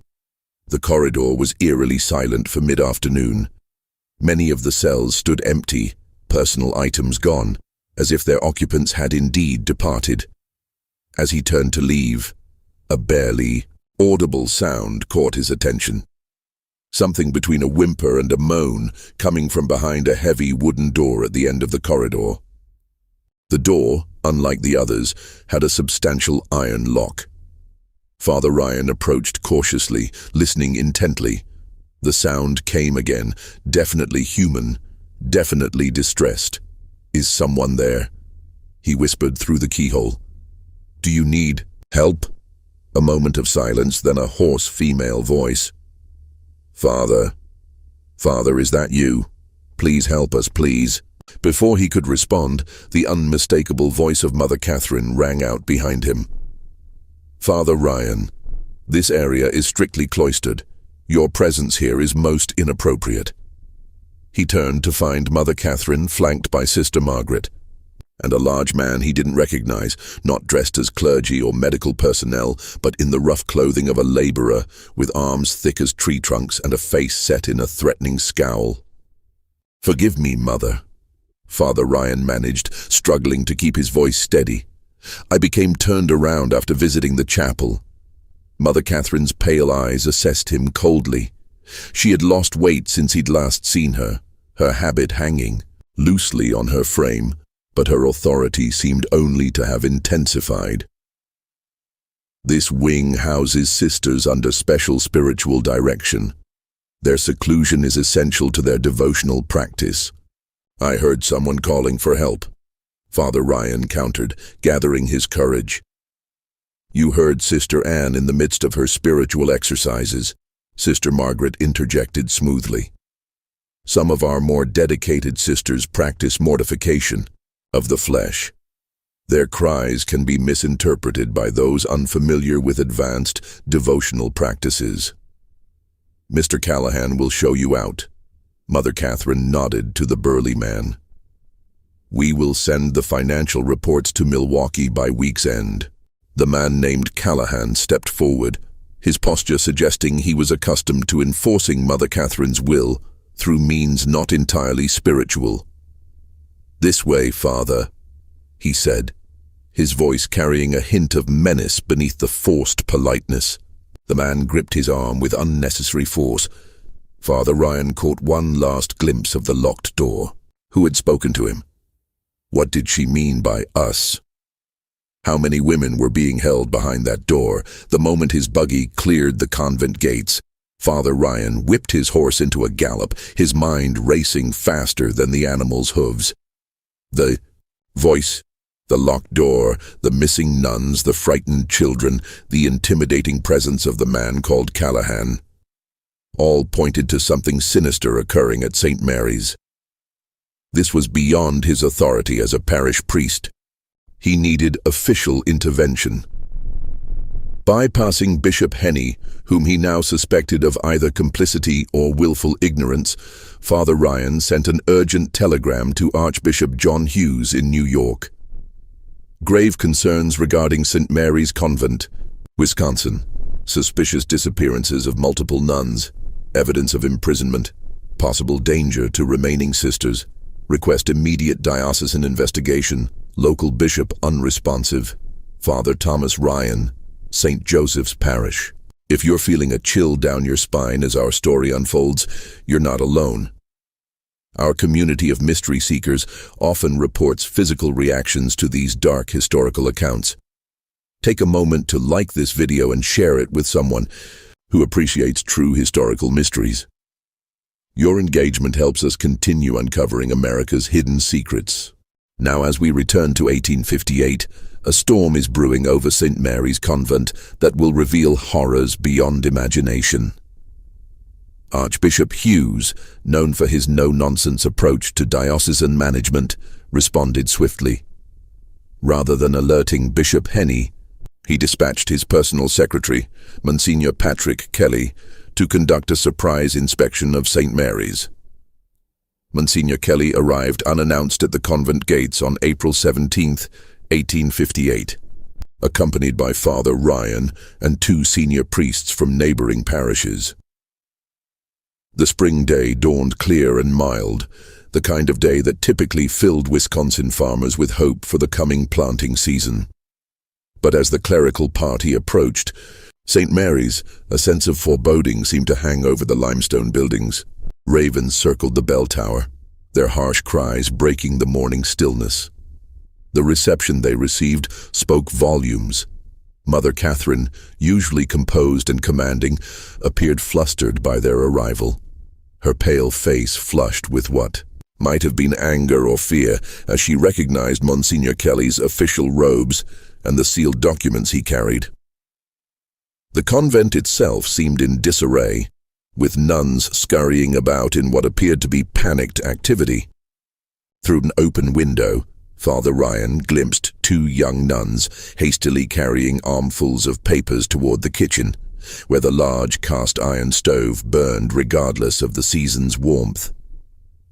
The corridor was eerily silent for mid-afternoon. Many of the cells stood empty, personal items gone, as if their occupants had indeed departed. As he turned to leave, a barely audible sound caught his attention. Something between a whimper and a moan coming from behind a heavy wooden door at the end of the corridor. The door, unlike the others, had a substantial iron lock. Father Ryan approached cautiously, listening intently. The sound came again, definitely human, definitely distressed. Is someone there? He whispered through the keyhole. Do you need help? A moment of silence, then a hoarse female voice. Father, is that you? Please help us, please. Before he could respond, the unmistakable voice of Mother Catherine rang out behind him. Father Ryan, this area is strictly cloistered. Your presence here is most inappropriate. He turned to find Mother Catherine flanked by Sister Margaret, and a large man he didn't recognize, not dressed as clergy or medical personnel, but in the rough clothing of a laborer, with arms thick as tree trunks and a face set in a threatening scowl. Forgive me, Mother, Father Ryan managed, struggling to keep his voice steady. I became turned around after visiting the chapel. Mother Catherine's pale eyes assessed him coldly. She had lost weight since he'd last seen her, her habit hanging loosely on her frame, but her authority seemed only to have intensified. This wing houses sisters under special spiritual direction. Their seclusion is essential to their devotional practice. I heard someone calling for help, Father Ryan countered, gathering his courage. You heard Sister Anne in the midst of her spiritual exercises, Sister Margaret interjected smoothly. Some of our more dedicated sisters practice mortification of the flesh. Their cries can be misinterpreted by those unfamiliar with advanced devotional practices. "Mr. Callahan will show you out." Mother Catherine nodded to the burly man. "We will send the financial reports to Milwaukee by week's end." The man named Callahan stepped forward, his posture suggesting he was accustomed to enforcing Mother Catherine's will through means not entirely spiritual. "This way, Father," he said, his voice carrying a hint of menace beneath the forced politeness. The man gripped his arm with unnecessary force. Father Ryan caught one last glimpse of the locked door. Who had spoken to him? What did she mean by us? How many women were being held behind that door? The moment his buggy cleared the convent gates, Father Ryan whipped his horse into a gallop, his mind racing faster than the animal's hooves. The voice, the locked door, the missing nuns, the frightened children, the intimidating presence of the man called Callahan, all pointed to something sinister occurring at St. Mary's. This was beyond his authority as a parish priest. He needed official intervention. Bypassing Bishop Henney, whom he now suspected of either complicity or willful ignorance, Father Ryan sent an urgent telegram to Archbishop John Hughes in New York. Grave concerns regarding St. Mary's Convent, Wisconsin. Suspicious disappearances of multiple nuns, evidence of imprisonment, possible danger to remaining sisters. Request immediate diocesan investigation. Local bishop unresponsive. Father Thomas Ryan, St. Joseph's Parish. If you're feeling a chill down your spine as our story unfolds, you're not alone. Our community of mystery seekers often reports physical reactions to these dark historical accounts. Take a moment to like this video and share it with someone who appreciates true historical mysteries. Your engagement helps us continue uncovering America's hidden secrets. Now, as we return to 1858, a storm is brewing over St. Mary's Convent that will reveal horrors beyond imagination. Archbishop Hughes, known for his no-nonsense approach to diocesan management, responded swiftly. Rather than alerting Bishop Henney, he dispatched his personal secretary, Monsignor Patrick Kelly, to conduct a surprise inspection of St. Mary's. Monsignor Kelly arrived unannounced at the convent gates on April 17, 1858, accompanied by Father Ryan and two senior priests from neighboring parishes. The spring day dawned clear and mild, the kind of day that typically filled Wisconsin farmers with hope for the coming planting season. But as the clerical party approached St. Mary's, a sense of foreboding seemed to hang over the limestone buildings. Ravens circled the bell tower, their harsh cries breaking the morning stillness. The reception they received spoke volumes. Mother Catherine, usually composed and commanding, appeared flustered by their arrival. Her pale face flushed with what might have been anger or fear as she recognized Monsignor Kelly's official robes and the sealed documents he carried. The convent itself seemed in disarray, with nuns scurrying about in what appeared to be panicked activity. Through an open window, Father Ryan glimpsed two young nuns hastily carrying armfuls of papers toward the kitchen, where the large cast-iron stove burned regardless of the season's warmth.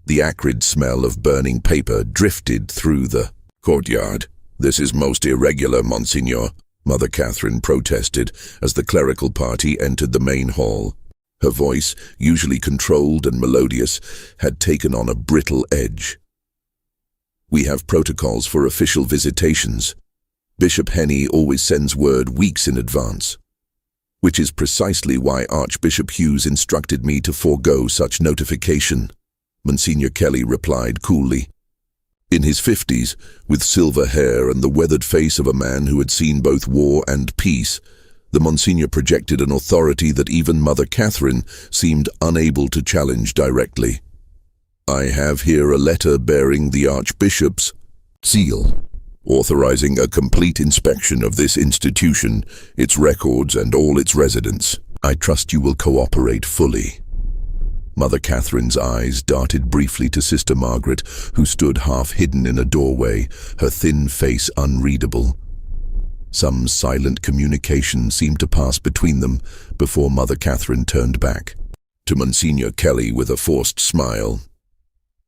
The acrid smell of burning paper drifted through the courtyard. "This is most irregular, Monsignor," Mother Catherine protested as the clerical party entered the main hall. Her voice, usually controlled and melodious, had taken on a brittle edge. "We have protocols for official visitations. Bishop Henney always sends word weeks in advance, which is precisely why Archbishop Hughes instructed me to forego such notification," Monsignor Kelly replied coolly. In his 50s, with silver hair and the weathered face of a man who had seen both war and peace, the Monsignor projected an authority that even Mother Catherine seemed unable to challenge directly. "I have here a letter bearing the Archbishop's seal, authorizing a complete inspection of this institution, its records, and all its residents. I trust you will cooperate fully." Mother Catherine's eyes darted briefly to Sister Margaret, who stood half hidden in a doorway, her thin face unreadable. Some silent communication seemed to pass between them before Mother Catherine turned back. To Monsignor Kelly with a forced smile.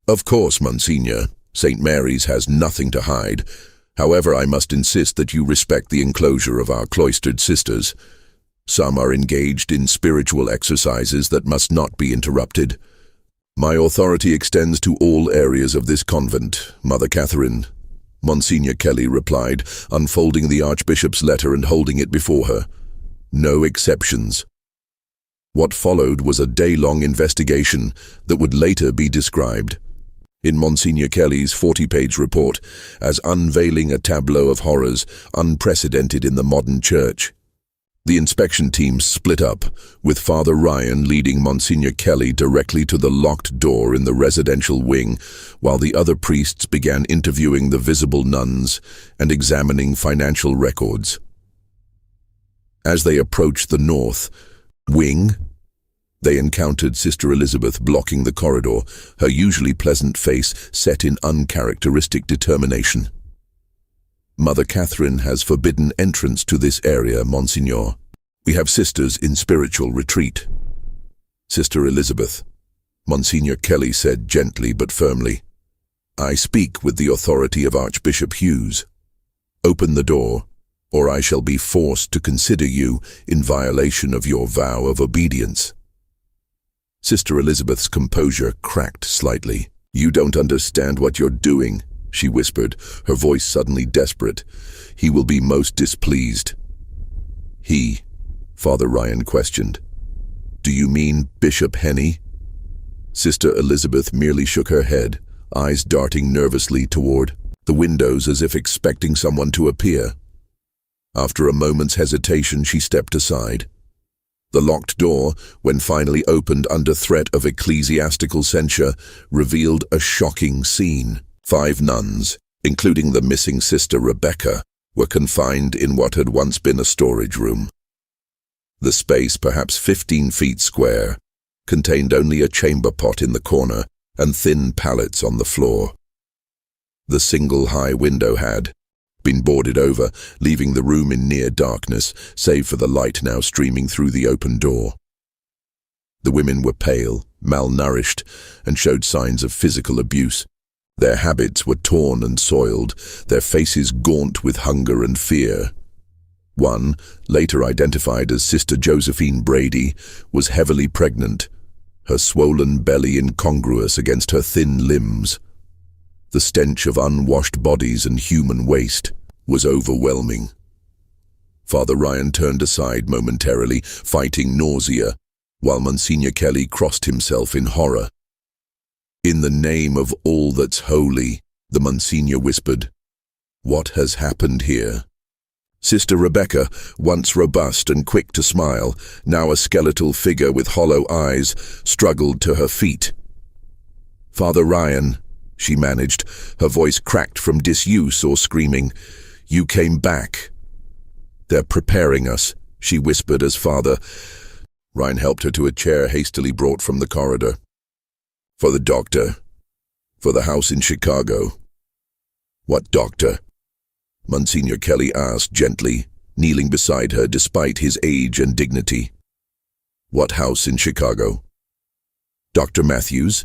"Of course, Monsignor. St. Mary's has nothing to hide. However, I must insist that you respect the enclosure of our cloistered sisters. Some are engaged in spiritual exercises that must not be interrupted. My authority extends to all areas of this convent, Mother Catherine," Monsignor Kelly replied, unfolding the Archbishop's letter and holding it before her. "No exceptions." What followed was a day-long investigation that would later be described, in Monsignor Kelly's 40-page report, as unveiling a tableau of horrors unprecedented in the modern church. The inspection team split up, with Father Ryan leading Monsignor Kelly directly to the locked door in the residential wing, while the other priests began interviewing the visible nuns and examining financial records. As they approached the north wing, they encountered Sister Elizabeth blocking the corridor, her usually pleasant face set in uncharacteristic determination. "Mother Catherine has forbidden entrance to this area, Monsignor. We have sisters in spiritual retreat." "Sister Elizabeth," Monsignor Kelly said gently but firmly, "I speak with the authority of Archbishop Hughes. Open the door, or I shall be forced to consider you in violation of your vow of obedience." Sister Elizabeth's composure cracked slightly. "You don't understand what you're doing," she whispered, her voice suddenly desperate. "He will be most displeased." "He?" Father Ryan questioned. "Do you mean Bishop Henny?" Sister Elizabeth merely shook her head, eyes darting nervously toward the windows as if expecting someone to appear. After a moment's hesitation, she stepped aside. The locked door, when finally opened under threat of ecclesiastical censure, revealed a shocking scene. 5 nuns, including the missing Sister Rebecca, were confined in what had once been a storage room. The space, perhaps 15 feet square, contained only a chamber pot in the corner and thin pallets on the floor. The single high window had been boarded over, leaving the room in near darkness, save for the light now streaming through the open door. The women were pale, malnourished, and showed signs of physical abuse. Their habits were torn and soiled, their faces gaunt with hunger and fear. One, later identified as Sister Josephine Brady, was heavily pregnant, her swollen belly incongruous against her thin limbs. The stench of unwashed bodies and human waste was overwhelming. Father Ryan turned aside momentarily, fighting nausea, while Monsignor Kelly crossed himself in horror. "In the name of all that's holy," the Monsignor whispered, "what has happened here?" Sister Rebecca, once robust and quick to smile, now a skeletal figure with hollow eyes, struggled to her feet. "Father Ryan," she managed, her voice cracked from disuse or screaming, "you came back." "They're preparing us," she whispered as Father Ryan helped her to a chair hastily brought from the corridor. "For the doctor. For the house in Chicago." "What doctor?" Monsignor Kelly asked gently, kneeling beside her despite his age and dignity. "What house in Chicago?" "Dr. Matthews,"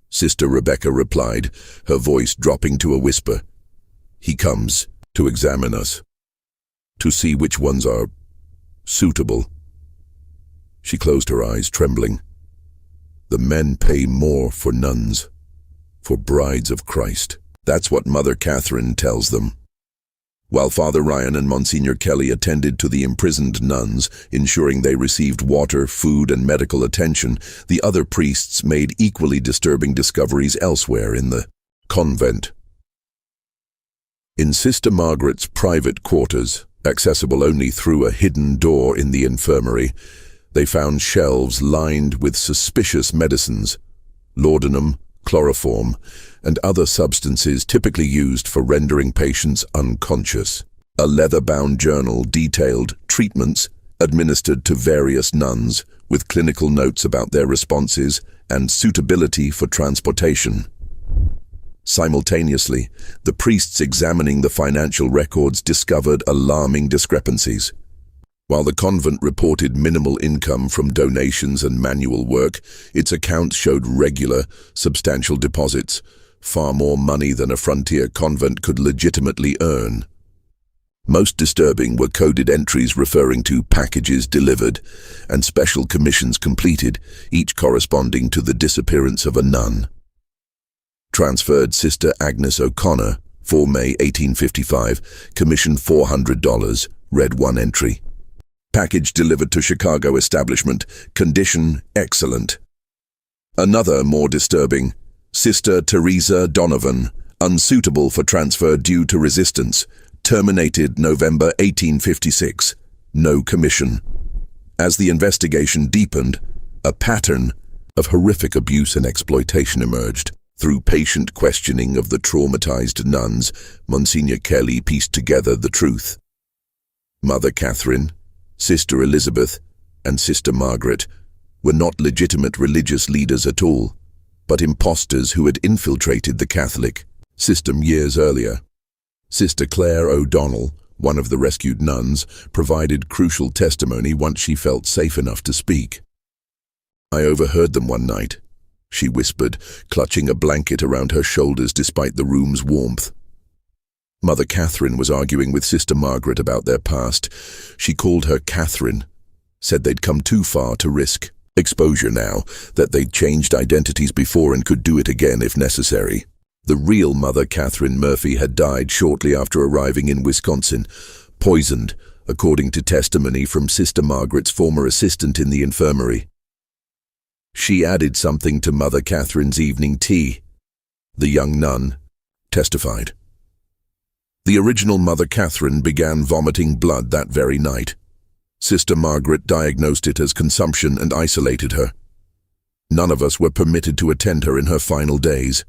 Sister Rebecca replied, her voice dropping to a whisper. "He comes to examine us, to see which ones are suitable." She closed her eyes, trembling. "The men pay more for nuns, for brides of Christ. That's what Mother Catherine tells them." While Father Ryan and Monsignor Kelly attended to the imprisoned nuns, ensuring they received water, food, and medical attention, the other priests made equally disturbing discoveries elsewhere in the convent. In Sister Margaret's private quarters, accessible only through a hidden door in the infirmary, they found shelves lined with suspicious medicines, laudanum, chloroform, and other substances typically used for rendering patients unconscious. A leather-bound journal detailed treatments administered to various nuns, with clinical notes about their responses and suitability for transportation. Simultaneously, the priests examining the financial records discovered alarming discrepancies. While the convent reported minimal income from donations and manual work, its accounts showed regular, substantial deposits, far more money than a frontier convent could legitimately earn. Most disturbing were coded entries referring to packages delivered and special commissions completed, each corresponding to the disappearance of a nun. Transferred Sister Agnes O'Connor, 4 May 1855, commission $400, read one entry. Package delivered to Chicago establishment, condition excellent. Another more disturbing, Sister Teresa Donovan, unsuitable for transfer due to resistance, terminated November 1856, no commission. As the investigation deepened, a pattern of horrific abuse and exploitation emerged. Through patient questioning of the traumatized nuns, Monsignor Kelly pieced together the truth. Mother Catherine, Sister Elizabeth, and Sister Margaret were not legitimate religious leaders at all, but impostors who had infiltrated the Catholic system years earlier. Sister Claire O'Donnell, one of the rescued nuns, provided crucial testimony once she felt safe enough to speak. "I overheard them one night," she whispered, clutching a blanket around her shoulders despite the room's warmth. Mother Catherine was arguing with Sister Margaret about their past. She called her Catherine, said they'd come too far to risk exposure now, that they'd changed identities before and could do it again if necessary. The real Mother Catherine Murphy had died shortly after arriving in Wisconsin, poisoned, according to testimony from Sister Margaret's former assistant in the infirmary. She added something to Mother Catherine's evening tea, the young nun testified. The original Mother Catherine began vomiting blood that very night. Sister Margaret diagnosed it as consumption and isolated her. None of us were permitted to attend her in her final days.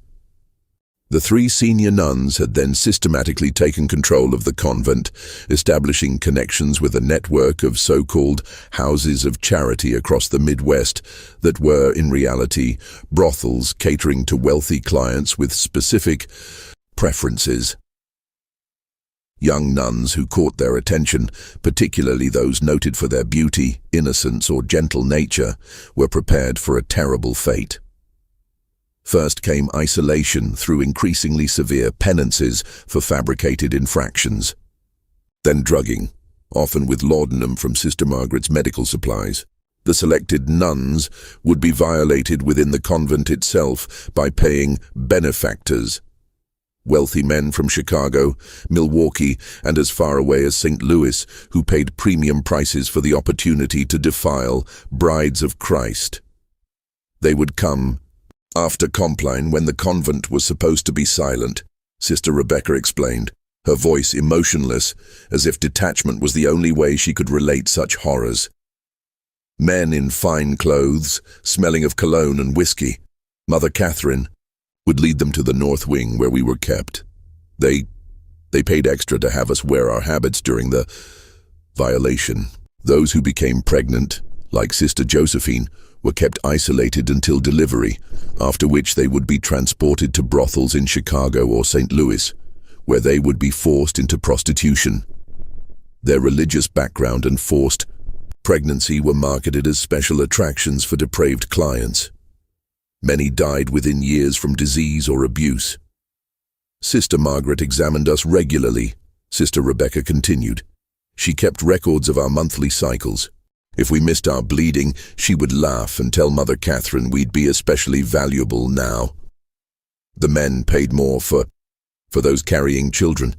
The 3 senior nuns had then systematically taken control of the convent, establishing connections with a network of so-called houses of charity across the Midwest that were, in reality, brothels catering to wealthy clients with specific preferences. Young nuns who caught their attention, particularly those noted for their beauty, innocence, or gentle nature, were prepared for a terrible fate. First came isolation through increasingly severe penances for fabricated infractions. Then drugging, often with laudanum from Sister Margaret's medical supplies. The selected nuns would be violated within the convent itself by paying benefactors, wealthy men from Chicago, Milwaukee, and as far away as St. Louis, who paid premium prices for the opportunity to defile brides of Christ. They would come after Compline, when the convent was supposed to be silent, Sister Rebecca explained, her voice emotionless, as if detachment was the only way she could relate such horrors. Men in fine clothes, smelling of cologne and whiskey, Mother Catherine, would lead them to the north wing where we were kept. They paid extra to have us wear our habits during the violation. Those who became pregnant, like Sister Josephine, were kept isolated until delivery, after which they would be transported to brothels in Chicago or St. Louis, where they would be forced into prostitution. Their religious background and forced pregnancy were marketed as special attractions for depraved clients. Many died within years from disease or abuse. Sister Margaret examined us regularly, Sister Rebecca continued. She kept records of our monthly cycles. If we missed our bleeding, she would laugh and tell Mother Catherine we'd be especially valuable now. The men paid more for those carrying children.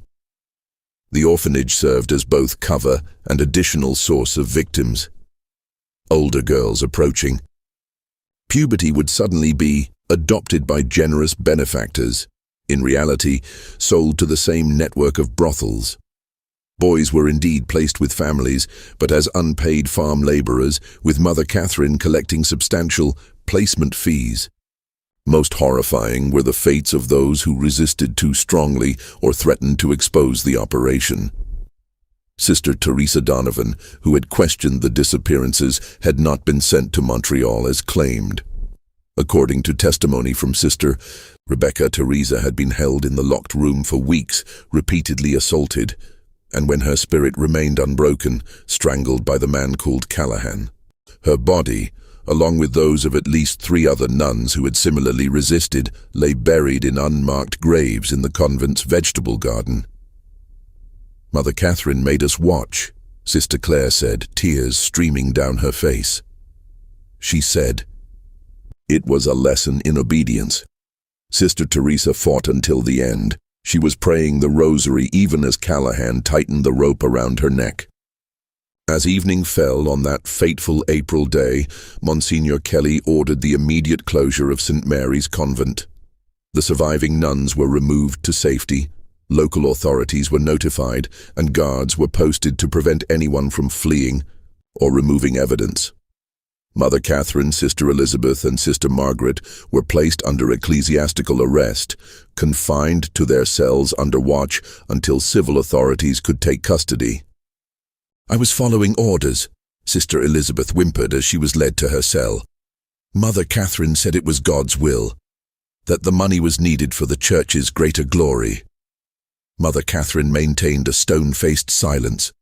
The orphanage served as both cover and additional source of victims. Older girls approaching puberty would suddenly be adopted by generous benefactors, in reality sold to the same network of brothels. Boys were indeed placed with families, but as unpaid farm laborers, with Mother Catherine collecting substantial placement fees. Most horrifying were the fates of those who resisted too strongly or threatened to expose the operation. Sister Teresa Donovan, who had questioned the disappearances, had not been sent to Montreal as claimed. According to testimony from Sister Rebecca, Teresa had been held in the locked room for weeks, repeatedly assaulted, and when her spirit remained unbroken, strangled by the man called Callahan. Her body, along with those of at least 3 other nuns who had similarly resisted, lay buried in unmarked graves in the convent's vegetable garden. "Mother Catherine made us watch," Sister Claire said, tears streaming down her face. She said, "It was a lesson in obedience." Sister Teresa fought until the end. She was praying the rosary even as Callahan tightened the rope around her neck. As evening fell on that fateful April day, Monsignor Kelly ordered the immediate closure of St. Mary's Convent. The surviving nuns were removed to safety, local authorities were notified, and guards were posted to prevent anyone from fleeing or removing evidence. Mother Catherine, Sister Elizabeth, and Sister Margaret were placed under ecclesiastical arrest, confined to their cells under watch until civil authorities could take custody. "I was following orders," Sister Elizabeth whimpered as she was led to her cell. "Mother Catherine said it was God's will, that the money was needed for the church's greater glory." Mother Catherine maintained a stone-faced silence,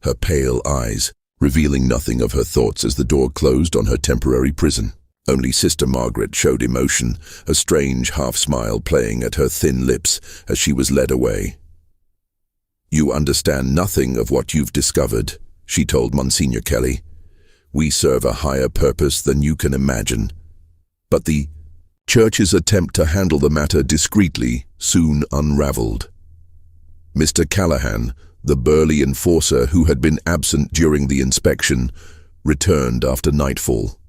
her pale eyes revealing nothing of her thoughts as the door closed on her temporary prison. Only Sister Margaret showed emotion, a strange half-smile playing at her thin lips as she was led away. "You understand nothing of what you've discovered," she told Monsignor Kelly. "We serve a higher purpose than you can imagine." But the church's attempt to handle the matter discreetly soon unraveled. Mr. Callahan, the burly enforcer who had been absent during the inspection, returned after nightfall.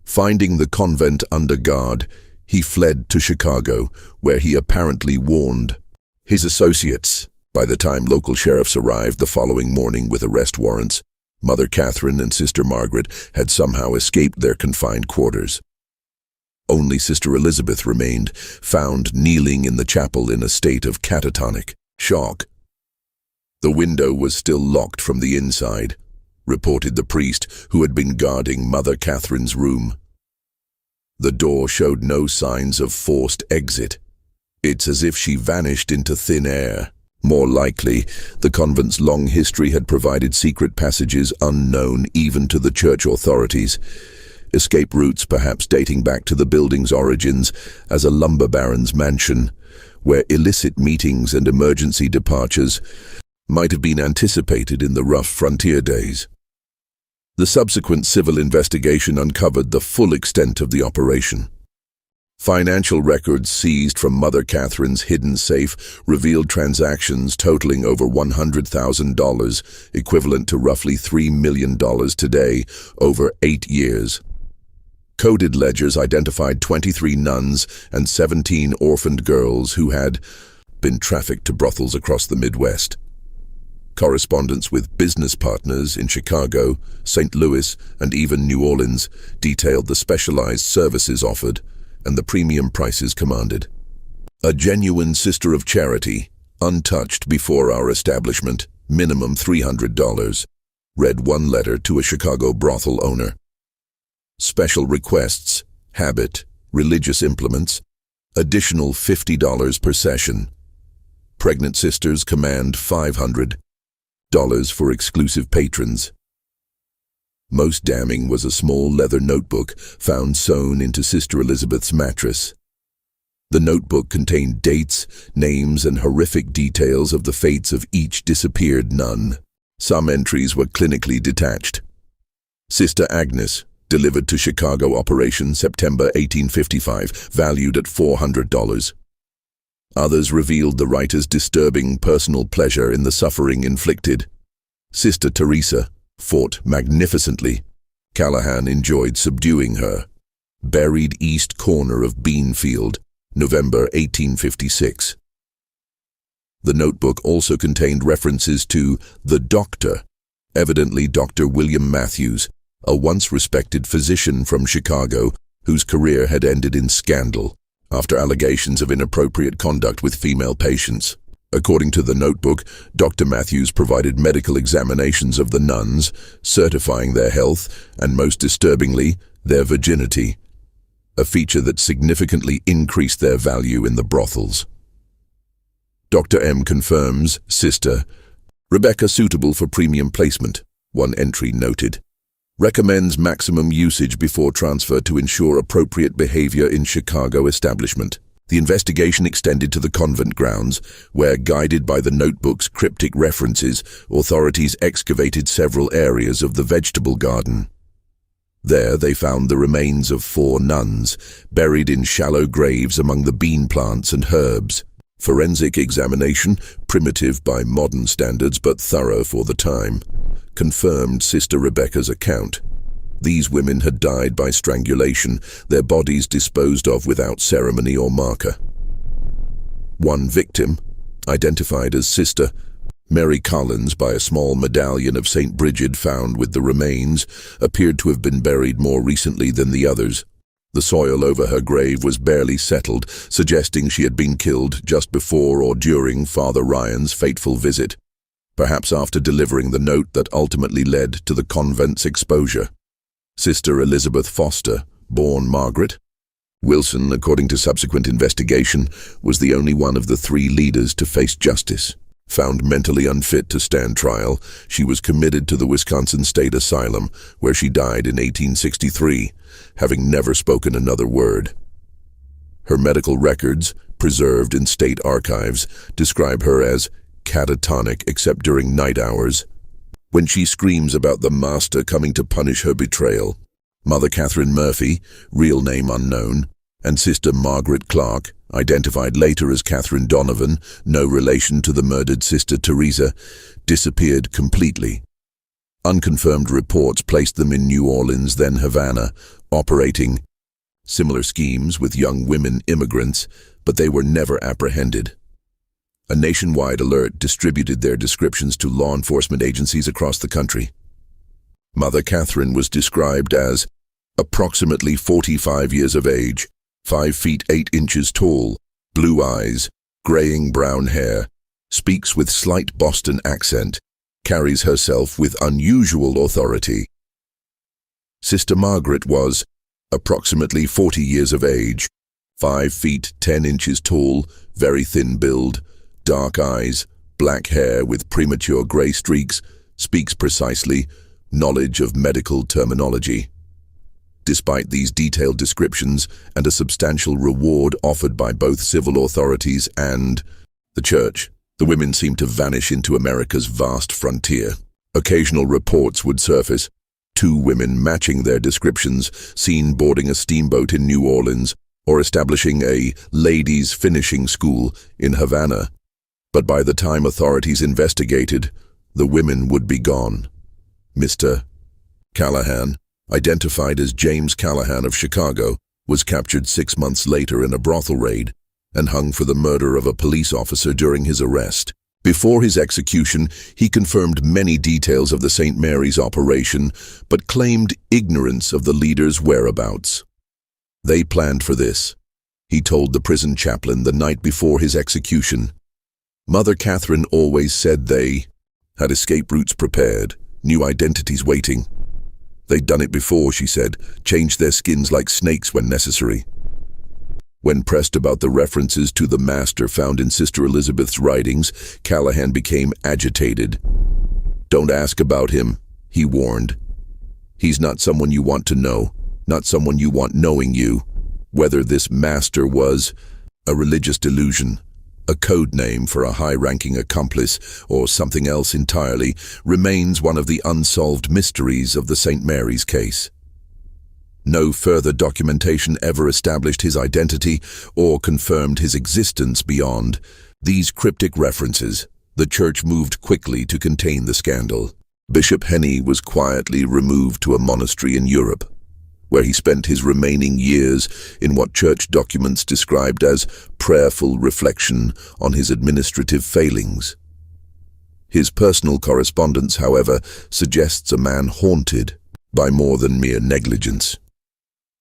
Finding the convent under guard, he fled to Chicago, where he apparently warned his associates. By the time local sheriffs arrived the following morning with arrest warrants, Mother Catherine and Sister Margaret had somehow escaped their confined quarters. Only Sister Elizabeth remained, found kneeling in the chapel in a state of catatonic shock. "The window was still locked from the inside," reported the priest who had been guarding Mother Catherine's room. "The door showed no signs of forced exit. It's as if she vanished into thin air." More likely, the convent's long history had provided secret passages unknown even to the church authorities. Escape routes perhaps dating back to the building's origins as a lumber baron's mansion, where illicit meetings and emergency departures might have been anticipated in the rough frontier days. The subsequent civil investigation uncovered the full extent of the operation. Financial records seized from Mother Catherine's hidden safe revealed transactions totaling over $100,000, equivalent to roughly $3 million today, over 8 years. Coded ledgers identified 23 nuns and 17 orphaned girls who had been trafficked to brothels across the Midwest. Correspondence with business partners in Chicago, St. Louis, and even New Orleans detailed the specialized services offered and the premium prices commanded. "A genuine sister of charity, untouched before our establishment, minimum $300, read one letter to a Chicago brothel owner. Special requests, habit, religious implements, additional $50 per session. Pregnant sisters command $500 for exclusive patrons." Most damning was a small leather notebook found sewn into Sister Elizabeth's mattress. The notebook contained dates, names, and horrific details of the fates of each disappeared nun. Some entries were clinically detached. Sister Agnes, delivered to Chicago Operation September 1855, valued at $400. Others revealed the writer's disturbing personal pleasure in the suffering inflicted. Sister Teresa fought magnificently. Callahan enjoyed subduing her. Buried east corner of Beanfield, November 1856. The notebook also contained references to the doctor, evidently Dr. William Matthews, a once-respected physician from Chicago whose career had ended in scandal after allegations of inappropriate conduct with female patients. According to the notebook, Dr. Matthews provided medical examinations of the nuns, certifying their health and, most disturbingly, their virginity, a feature that significantly increased their value in the brothels. Dr. M confirms, Sister Rebecca suitable for premium placement, one entry noted. Recommends maximum usage before transfer to ensure appropriate behavior in Chicago establishment. The investigation extended to the convent grounds, where, guided by the notebook's cryptic references, authorities excavated several areas of the vegetable garden. There they found the remains of 4 nuns, buried in shallow graves among the bean plants and herbs. Forensic examination, primitive by modern standards but thorough for the time, confirmed Sister Rebecca's account. These women had died by strangulation, their bodies disposed of without ceremony or marker. One victim, identified as Sister Mary Collins by a small medallion of St. Bridget found with the remains, appeared to have been buried more recently than the others. The soil over her grave was barely settled, suggesting she had been killed just before or during Father Ryan's fateful visit, perhaps after delivering the note that ultimately led to the convent's exposure. Sister Elizabeth Foster, born Margaret Wilson, according to subsequent investigation, was the only one of the 3 leaders to face justice. Found mentally unfit to stand trial, she was committed to the Wisconsin State Asylum, where she died in 1863, having never spoken another word. Her medical records, preserved in state archives, describe her as catatonic except during night hours, when she screams about the master coming to punish her betrayal. Mother Catherine Murphy, real name unknown, and Sister Margaret Clark, identified later as Catherine Donovan, no relation to the murdered Sister Teresa, disappeared completely. Unconfirmed reports placed them in New Orleans, then Havana, operating similar schemes with young women immigrants, but they were never apprehended. A nationwide alert distributed their descriptions to law enforcement agencies across the country. Mother Catherine was described as approximately 45 years of age, 5 feet 8 inches tall, blue eyes, graying brown hair, speaks with slight Boston accent, carries herself with unusual authority. Sister Margaret was approximately 40 years of age, 5 feet 10 inches tall, very thin build, dark eyes, black hair with premature gray streaks, speaks precisely, knowledge of medical terminology. Despite these detailed descriptions and a substantial reward offered by both civil authorities and the church, the women seemed to vanish into America's vast frontier. Occasional reports would surface, 2 women matching their descriptions, seen boarding a steamboat in New Orleans or establishing a ladies' finishing school in Havana. But by the time authorities investigated, the women would be gone. Mr. Callahan, identified as James Callahan of Chicago, was captured 6 months later in a brothel raid and hung for the murder of a police officer during his arrest. Before his execution, he confirmed many details of the St. Mary's operation, but claimed ignorance of the leaders' whereabouts. They planned for this, he told the prison chaplain the night before his execution. Mother Catherine always said they had escape routes prepared, new identities waiting. They'd done it before, she said, changed their skins like snakes when necessary. When pressed about the references to the master found in Sister Elizabeth's writings, Callahan became agitated. Don't ask about him, he warned. He's not someone you want to know, not someone you want knowing you. Whether this master was a religious delusion, a code name for a high-ranking accomplice, or something else entirely, remains one of the unsolved mysteries of the St. Mary's case. No further documentation ever established his identity or confirmed his existence beyond these cryptic references. The church moved quickly to contain the scandal. Bishop Henney was quietly removed to a monastery in Europe, where he spent his remaining years in what church documents described as prayerful reflection on his administrative failings. His personal correspondence, however, suggests a man haunted by more than mere negligence.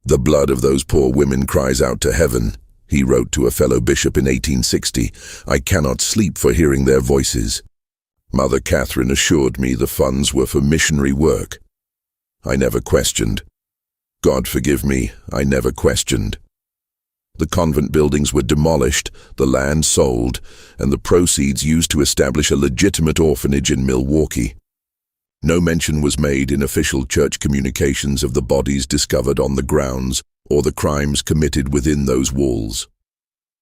The blood of those poor women cries out to heaven, He wrote to a fellow bishop in 1860, "I cannot sleep for hearing their voices. Mother Catherine assured me the funds were for missionary work. I never questioned. God forgive me, I never questioned." The convent buildings were demolished, the land sold, and the proceeds used to establish a legitimate orphanage in Milwaukee. No mention was made in official church communications of the bodies discovered on the grounds or the crimes committed within those walls.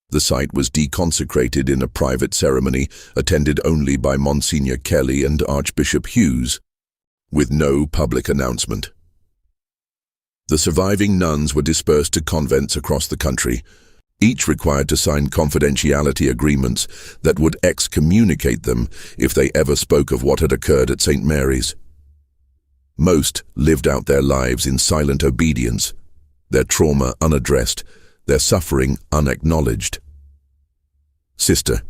The site was deconsecrated in a private ceremony attended only by Monsignor Kelly and Archbishop Hughes, with no public announcement. The surviving nuns were dispersed to convents across the country, each required to sign confidentiality agreements that would excommunicate them if they ever spoke of what had occurred at St. Mary's. Most lived out their lives in silent obedience, their trauma unaddressed, their suffering unacknowledged. Sister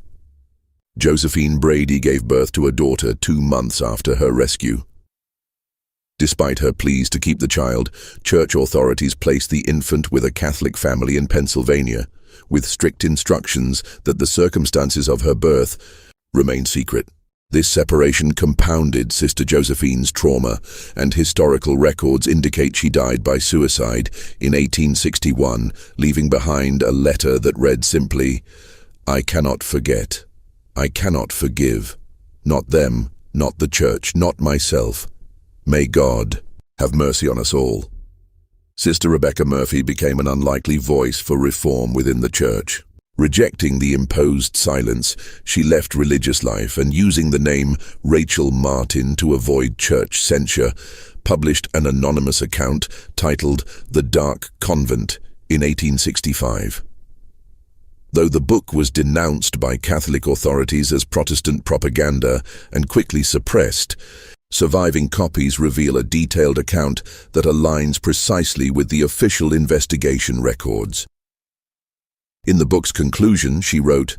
Josephine Brady gave birth to a daughter 2 months after her rescue. Despite her pleas to keep the child, church authorities placed the infant with a Catholic family in Pennsylvania, with strict instructions that the circumstances of her birth remain secret. This separation compounded Sister Josephine's trauma, and historical records indicate she died by suicide in 1861, leaving behind a letter that read simply, "I cannot forget. I cannot forgive. Not them, not the church, not myself. May God have mercy on us all." Sister Rebecca Murphy became an unlikely voice for reform within the church. Rejecting the imposed silence, she left religious life and, using the name Rachel Martin to avoid church censure, published an anonymous account titled The Dark Convent in 1865. Though the book was denounced by Catholic authorities as Protestant propaganda and quickly suppressed, surviving copies reveal a detailed account that aligns precisely with the official investigation records. In the book's conclusion, she wrote,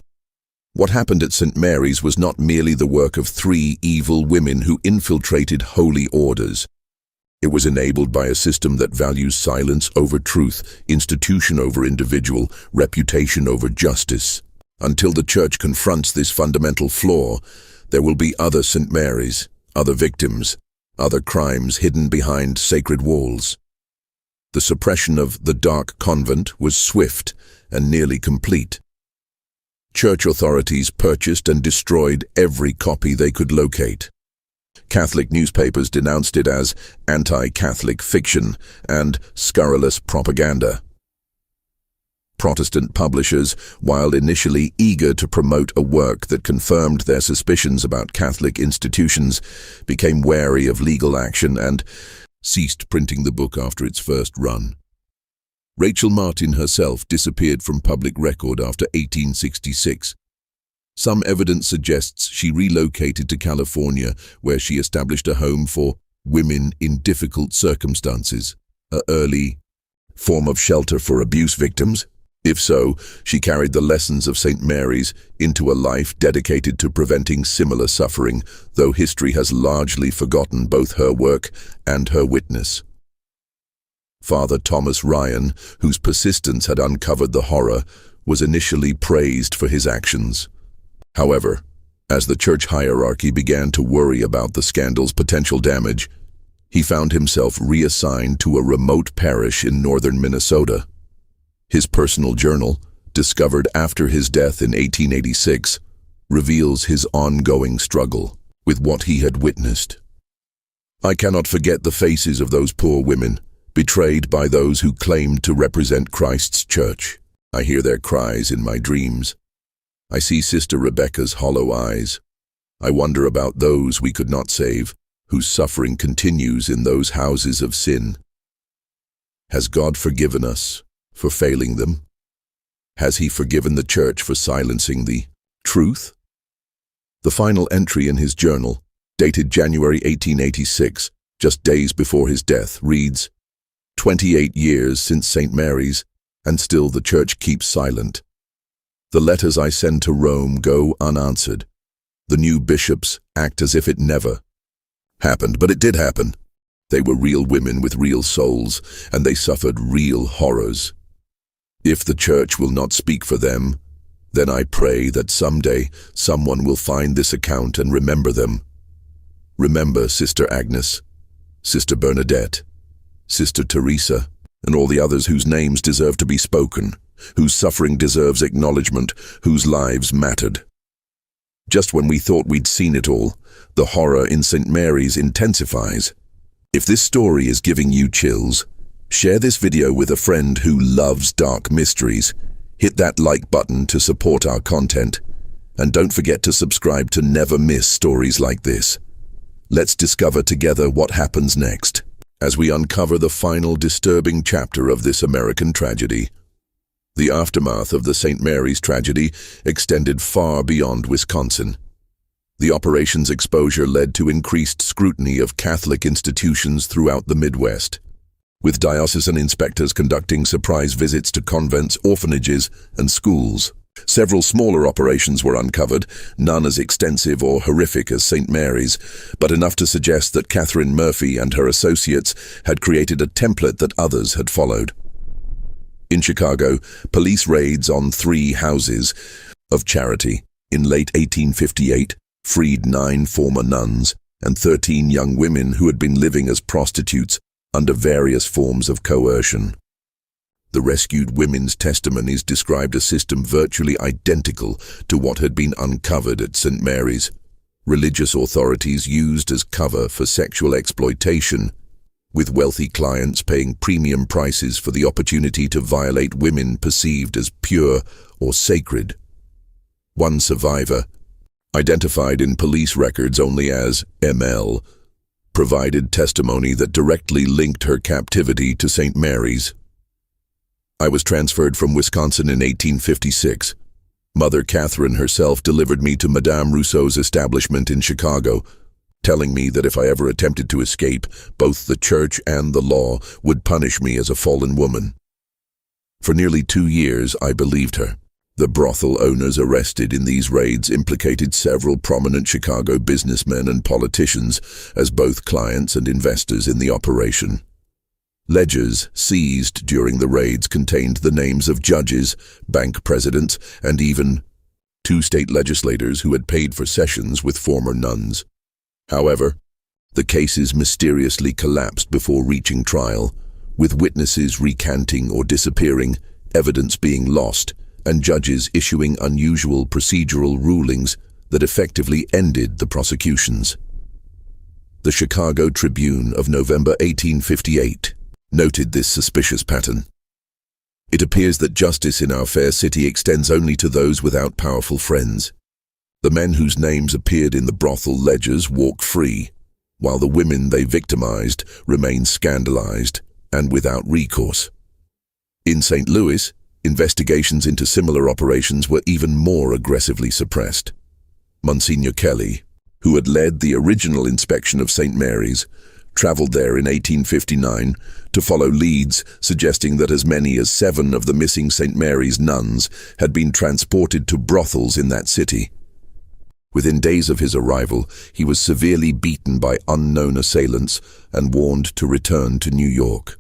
"What happened at St. Mary's was not merely the work of 3 evil women who infiltrated holy orders. It was enabled by a system that values silence over truth, institution over individual, reputation over justice. Until the church confronts this fundamental flaw, there will be other St. Mary's, other victims, other crimes hidden behind sacred walls." The suppression of the Dark Convent was swift and nearly complete. Church authorities purchased and destroyed every copy they could locate. Catholic newspapers denounced it as anti-Catholic fiction and scurrilous propaganda. Protestant publishers, while initially eager to promote a work that confirmed their suspicions about Catholic institutions, became wary of legal action and ceased printing the book after its first run. Rachel Martin herself disappeared from public record after 1866. Some evidence suggests she relocated to California, where she established a home for women in difficult circumstances, an early form of shelter for abuse victims. If so, she carried the lessons of St. Mary's into a life dedicated to preventing similar suffering, though history has largely forgotten both her work and her witness. Father Thomas Ryan, whose persistence had uncovered the horror, was initially praised for his actions. However, as the church hierarchy began to worry about the scandal's potential damage, he found himself reassigned to a remote parish in northern Minnesota. His personal journal, discovered after his death in 1886, reveals his ongoing struggle with what he had witnessed. "I cannot forget the faces of those poor women, betrayed by those who claimed to represent Christ's church. I hear their cries in my dreams. I see Sister Rebecca's hollow eyes. I wonder about those we could not save, whose suffering continues in those houses of sin. Has God forgiven us for failing them? Has He forgiven the church for silencing the truth?" The final entry in his journal, dated January 1886, just days before his death, reads, 28 years since St. Mary's, and still the church keeps silent. The letters I send to Rome go unanswered. The new bishops act as if it never happened, but it did happen. They were real women with real souls, and they suffered real horrors. If the church will not speak for them, then I pray that someday someone will find this account and remember them. Remember Sister Agnes, Sister Bernadette, Sister Teresa, and all the others whose names deserve to be spoken, whose suffering deserves acknowledgement, whose lives mattered. Just when we thought we'd seen it all, the horror in St. Mary's intensifies. If this story is giving you chills, share this video with a friend who loves dark mysteries. Hit that like button to support our content, and don't forget to subscribe to never miss stories like this. Let's discover together what happens next, as we uncover the final disturbing chapter of this American tragedy. The aftermath of the St. Mary's tragedy extended far beyond Wisconsin. The operation's exposure led to increased scrutiny of Catholic institutions throughout the Midwest, with diocesan inspectors conducting surprise visits to convents, orphanages, and schools. Several smaller operations were uncovered, none as extensive or horrific as St. Mary's, but enough to suggest that Catherine Murphy and her associates had created a template that others had followed. In Chicago, police raids on 3 houses of charity in late 1858 freed 9 former nuns and 13 young women who had been living as prostitutes under various forms of coercion. The rescued women's testimonies described a system virtually identical to what had been uncovered at St. Mary's. Religious authorities used as cover for sexual exploitation, with wealthy clients paying premium prices for the opportunity to violate women perceived as pure or sacred. One survivor, identified in police records only as ML, provided testimony that directly linked her captivity to St. Mary's. I was transferred from Wisconsin in 1856. Mother Catherine herself delivered me to Madame Rousseau's establishment in Chicago, telling me that if I ever attempted to escape, both the church and the law would punish me as a fallen woman. For nearly 2 years, I believed her. The brothel owners arrested in these raids implicated several prominent Chicago businessmen and politicians as both clients and investors in the operation. Ledgers seized during the raids contained the names of judges, bank presidents, and even 2 state legislators who had paid for sessions with former nuns. However, the cases mysteriously collapsed before reaching trial, with witnesses recanting or disappearing, evidence being lost, and judges issuing unusual procedural rulings that effectively ended the prosecutions. The Chicago Tribune of November 1858 noted this suspicious pattern. It appears that justice in our fair city extends only to those without powerful friends. The men whose names appeared in the brothel ledgers walk free, while the women they victimized remain scandalized and without recourse. In St. Louis, investigations into similar operations were even more aggressively suppressed. Monsignor Kelly, who had led the original inspection of St. Mary's, traveled there in 1859 to follow leads suggesting that as many as 7 of the missing St. Mary's nuns had been transported to brothels in that city. Within days of his arrival, he was severely beaten by unknown assailants and warned to return to New York.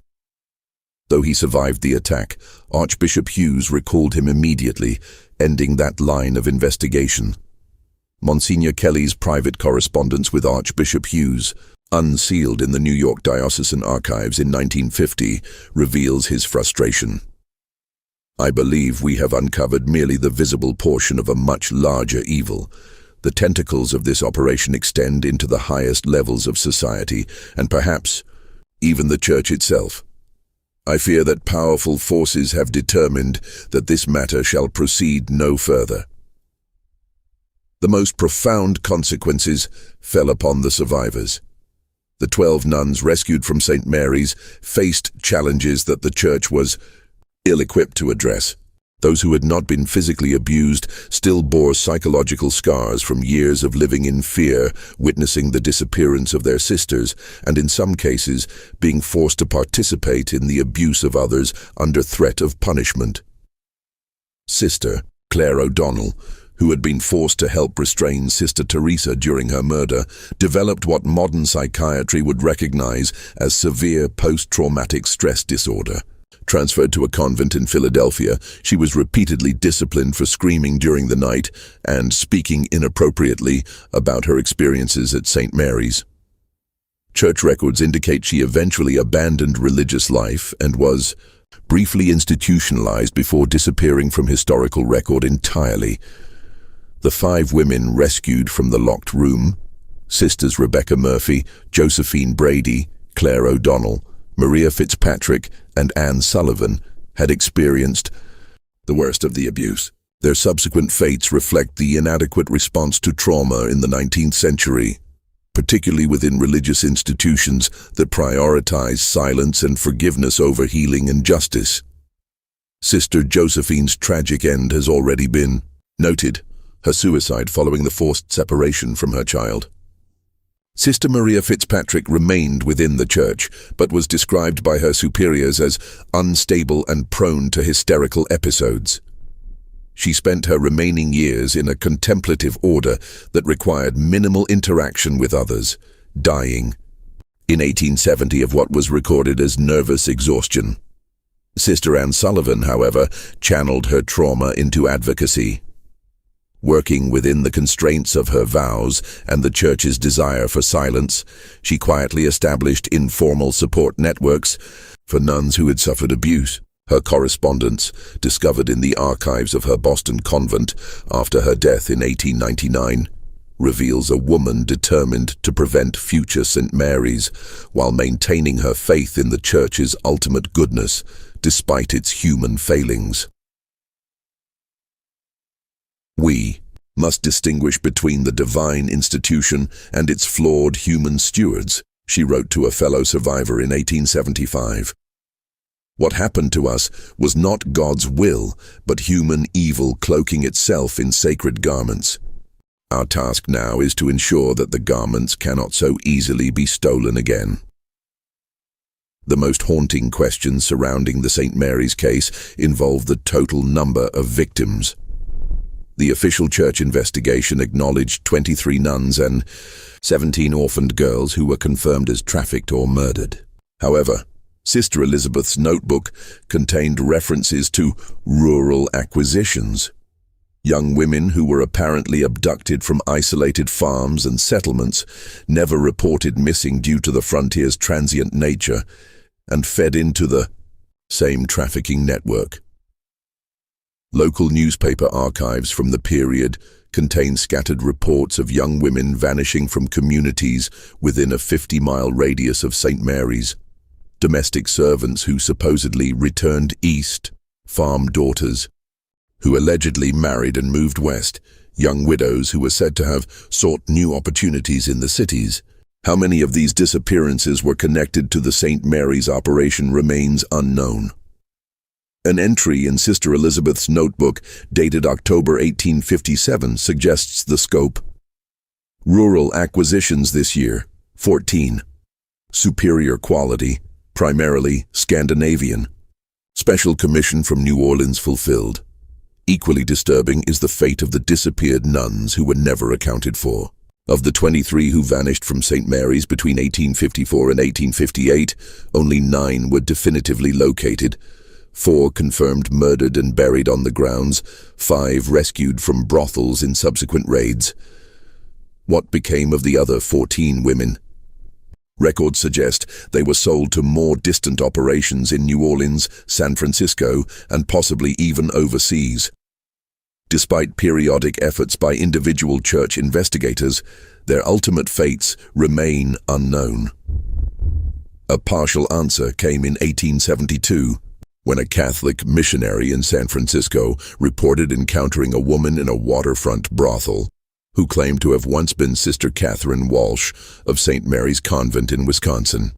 Though he survived the attack, Archbishop Hughes recalled him immediately, ending that line of investigation. Monsignor Kelly's private correspondence with Archbishop Hughes, unsealed in the New York Diocesan Archives in 1950, reveals his frustration. I believe we have uncovered merely the visible portion of a much larger evil. The tentacles of this operation extend into the highest levels of society, and perhaps even the church itself. I fear that powerful forces have determined that this matter shall proceed no further. The most profound consequences fell upon the survivors. The 12 nuns rescued from St. Mary's faced challenges that the church was ill-equipped to address. Those who had not been physically abused still bore psychological scars from years of living in fear, witnessing the disappearance of their sisters, and in some cases being forced to participate in the abuse of others under threat of punishment. Sister Claire O'Donnell, who had been forced to help restrain Sister Teresa during her murder, developed what modern psychiatry would recognize as severe post-traumatic stress disorder. Transferred to a convent in Philadelphia, she was repeatedly disciplined for screaming during the night and speaking inappropriately about her experiences at St. Mary's. Church records indicate she eventually abandoned religious life and was briefly institutionalized before disappearing from historical record entirely. The 5 women rescued from the locked room, Sisters Rebecca Murphy, Josephine Brady, Claire O'Donnell, Maria Fitzpatrick, and Anne Sullivan, had experienced the worst of the abuse. Their subsequent fates reflect the inadequate response to trauma in the 19th century, particularly within religious institutions that prioritize silence and forgiveness over healing and justice. Sister Josephine's tragic end has already been noted, her suicide following the forced separation from her child. Sister Maria Fitzpatrick remained within the church, but was described by her superiors as unstable and prone to hysterical episodes. She spent her remaining years in a contemplative order that required minimal interaction with others, dying in 1870 of what was recorded as nervous exhaustion. Sister Anne Sullivan, however, channeled her trauma into advocacy. Working within the constraints of her vows and the Church's desire for silence, she quietly established informal support networks for nuns who had suffered abuse. Her correspondence, discovered in the archives of her Boston convent after her death in 1899, reveals a woman determined to prevent future St. Mary's while maintaining her faith in the Church's ultimate goodness, despite its human failings. We must distinguish between the divine institution and its flawed human stewards, she wrote to a fellow survivor in 1875. What happened to us was not God's will, but human evil cloaking itself in sacred garments. Our task now is to ensure that the garments cannot so easily be stolen again. The most haunting questions surrounding the St. Mary's case involve the total number of victims. The official church investigation acknowledged 23 nuns and 17 orphaned girls who were confirmed as trafficked or murdered. However, Sister Elizabeth's notebook contained references to rural acquisitions. Young women who were apparently abducted from isolated farms and settlements, never reported missing due to the frontier's transient nature, and fed into the same trafficking network. Local newspaper archives from the period contain scattered reports of young women vanishing from communities within a 50-mile radius of St. Mary's, domestic servants who supposedly returned east, farm daughters who allegedly married and moved west, young widows who were said to have sought new opportunities in the cities. How many of these disappearances were connected to the St. Mary's operation remains unknown. An entry in Sister Elizabeth's notebook, dated October 1857, suggests the scope. Rural acquisitions this year, 14. Superior quality, primarily Scandinavian. Special commission from New Orleans fulfilled. Equally disturbing is the fate of the disappeared nuns who were never accounted for. Of the 23 who vanished from St. Mary's between 1854 and 1858, only 9 were definitively located. 4 confirmed murdered and buried on the grounds, 5 rescued from brothels in subsequent raids. What became of the other 14 women? Records suggest they were sold to more distant operations in New Orleans, San Francisco, and possibly even overseas. Despite periodic efforts by individual church investigators, their ultimate fates remain unknown. A partial answer came in 1872, when a Catholic missionary in San Francisco reported encountering a woman in a waterfront brothel who claimed to have once been Sister Catherine Walsh of St. Mary's Convent in Wisconsin.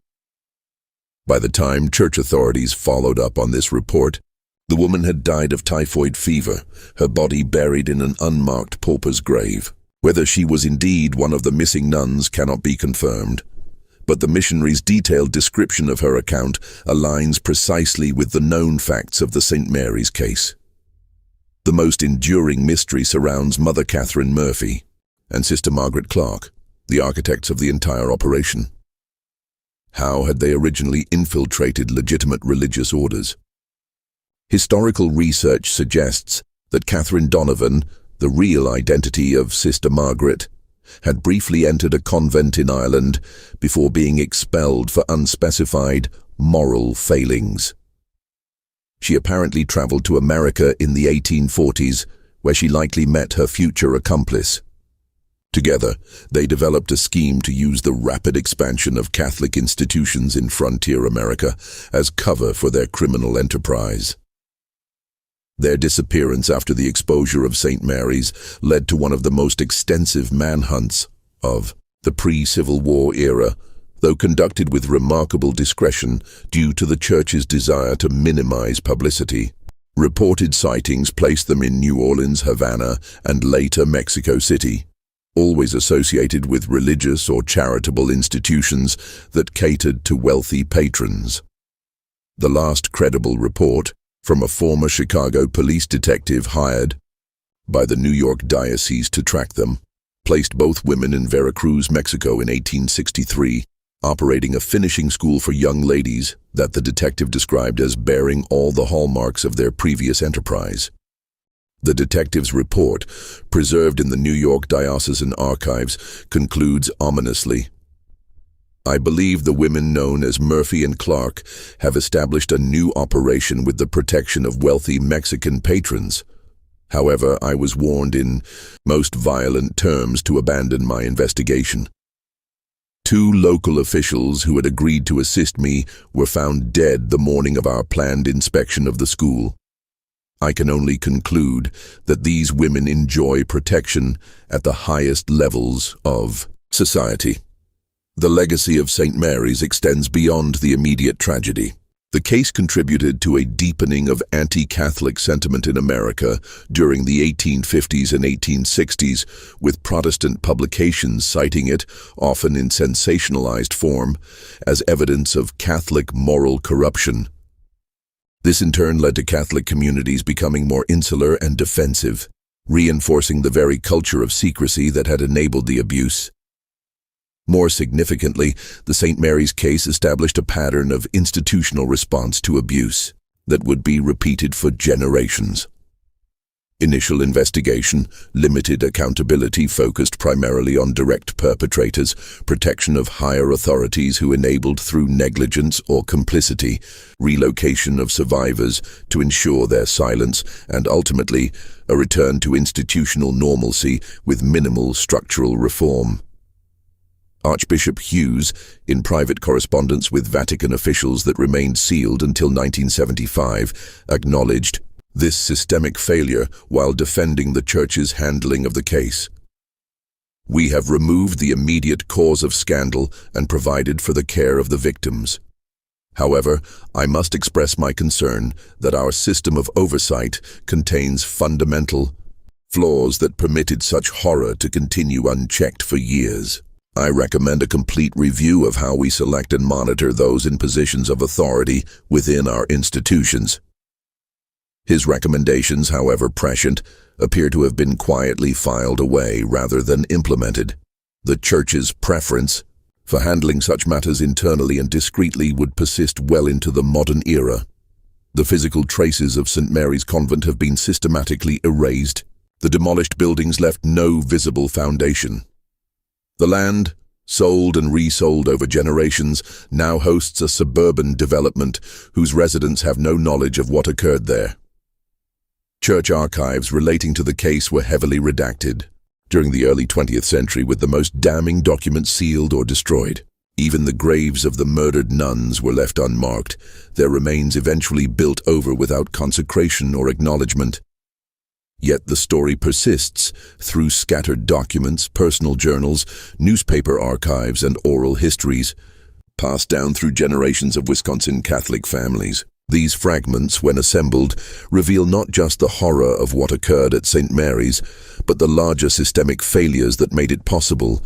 By the time church authorities followed up on this report, the woman had died of typhoid fever, her body buried in an unmarked pauper's grave. Whether she was indeed one of the missing nuns cannot be confirmed, but the missionary's detailed description of her account aligns precisely with the known facts of the St. Mary's case. The most enduring mystery surrounds Mother Catherine Murphy and Sister Margaret Clark, the architects of the entire operation. How had they originally infiltrated legitimate religious orders? Historical research suggests that Catherine Donovan, the real identity of Sister Margaret, had briefly entered a convent in Ireland before being expelled for unspecified moral failings. She apparently traveled to America in the 1840s, where she likely met her future accomplice. Together, they developed a scheme to use the rapid expansion of Catholic institutions in frontier America as cover for their criminal enterprise. Their disappearance after the exposure of St. Mary's led to one of the most extensive manhunts of the pre-Civil War era, though conducted with remarkable discretion due to the Church's desire to minimize publicity. Reported sightings placed them in New Orleans, Havana, and later Mexico City, always associated with religious or charitable institutions that catered to wealthy patrons. The last credible report, from a former Chicago police detective hired by the New York Diocese to track them, placed both women in Veracruz, Mexico in 1863, operating a finishing school for young ladies that the detective described as bearing all the hallmarks of their previous enterprise. The detective's report, preserved in the New York Diocesan Archives, concludes ominously, "I believe the women known as Murphy and Clark have established a new operation with the protection of wealthy Mexican patrons. However, I was warned in most violent terms to abandon my investigation. 2 local officials who had agreed to assist me were found dead the morning of our planned inspection of the school. I can only conclude that these women enjoy protection at the highest levels of society." The legacy of St. Mary's extends beyond the immediate tragedy. The case contributed to a deepening of anti-Catholic sentiment in America during the 1850s and 1860s, with Protestant publications citing it, often in sensationalized form, as evidence of Catholic moral corruption. This in turn led to Catholic communities becoming more insular and defensive, reinforcing the very culture of secrecy that had enabled the abuse. More significantly, the St. Mary's case established a pattern of institutional response to abuse that would be repeated for generations. Initial investigation, limited accountability focused primarily on direct perpetrators, protection of higher authorities who enabled through negligence or complicity, relocation of survivors to ensure their silence, and ultimately, a return to institutional normalcy with minimal structural reform. Archbishop Hughes, in private correspondence with Vatican officials that remained sealed until 1975, acknowledged this systemic failure while defending the Church's handling of the case. "We have removed the immediate cause of scandal and provided for the care of the victims. However, I must express my concern that our system of oversight contains fundamental flaws that permitted such horror to continue unchecked for years. I recommend a complete review of how we select and monitor those in positions of authority within our institutions." His recommendations, however prescient, appear to have been quietly filed away rather than implemented. The Church's preference for handling such matters internally and discreetly would persist well into the modern era. The physical traces of St. Mary's Convent have been systematically erased. The demolished buildings left no visible foundation. The land, sold and resold over generations, now hosts a suburban development whose residents have no knowledge of what occurred there. Church archives relating to the case were heavily redacted during the early 20th century, with the most damning documents sealed or destroyed. Even the graves of the murdered nuns were left unmarked, their remains eventually built over without consecration or acknowledgement. Yet the story persists through scattered documents, personal journals, newspaper archives, and oral histories, passed down through generations of Wisconsin Catholic families. These fragments, when assembled, reveal not just the horror of what occurred at St. Mary's, but the larger systemic failures that made it possible,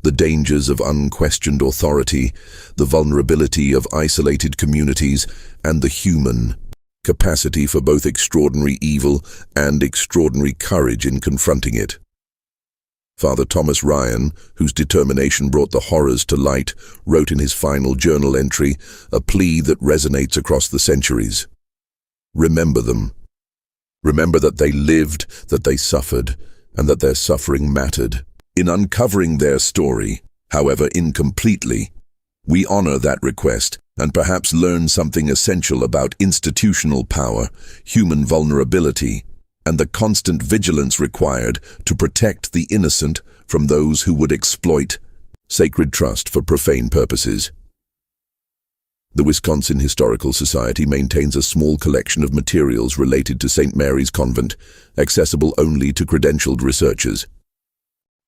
the dangers of unquestioned authority, the vulnerability of isolated communities, and the human capacity for both extraordinary evil and extraordinary courage in confronting it. Father Thomas Ryan, whose determination brought the horrors to light, wrote in his final journal entry a plea that resonates across the centuries. Remember them. Remember that they lived, that they suffered, and that their suffering mattered. In uncovering their story, however incompletely, we honor that request and perhaps learn something essential about institutional power, human vulnerability, and the constant vigilance required to protect the innocent from those who would exploit sacred trust for profane purposes. The Wisconsin Historical Society maintains a small collection of materials related to St. Mary's Convent, accessible only to credentialed researchers.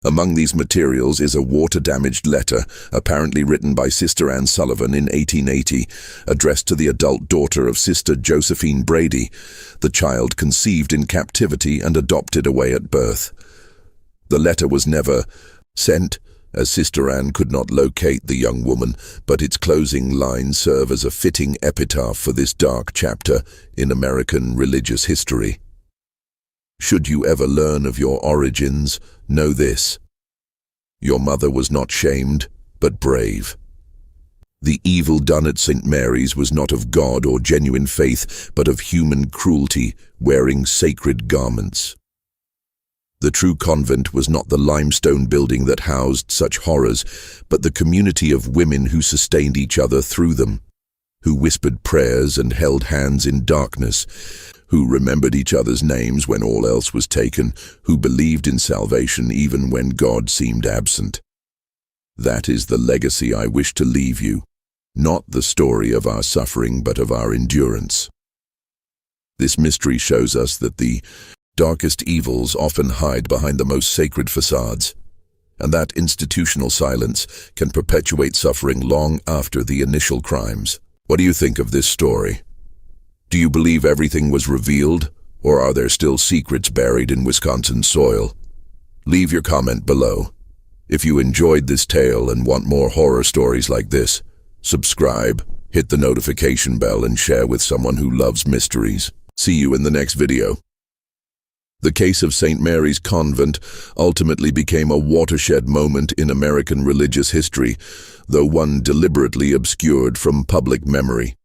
Among these materials is a water-damaged letter, apparently written by Sister Anne Sullivan in 1880, addressed to the adult daughter of Sister Josephine Brady, the child conceived in captivity and adopted away at birth. The letter was never sent, as Sister Anne could not locate the young woman, but its closing lines serve as a fitting epitaph for this dark chapter in American religious history. Should you ever learn of your origins, know this: your mother was not shamed, but brave. The evil done at St. Mary's was not of God or genuine faith, but of human cruelty, wearing sacred garments. The true convent was not the limestone building that housed such horrors, but the community of women who sustained each other through them, who whispered prayers and held hands in darkness, who remembered each other's names when all else was taken, who believed in salvation even when God seemed absent. That is the legacy I wish to leave you, not the story of our suffering but of our endurance. This mystery shows us that the darkest evils often hide behind the most sacred facades, and that institutional silence can perpetuate suffering long after the initial crimes. What do you think of this story? Do you believe everything was revealed, or are there still secrets buried in Wisconsin soil? Leave your comment below. If you enjoyed this tale and want more horror stories like this, subscribe, hit the notification bell, and share with someone who loves mysteries. See you in the next video. The case of St. Mary's Convent ultimately became a watershed moment in American religious history, though one deliberately obscured from public memory.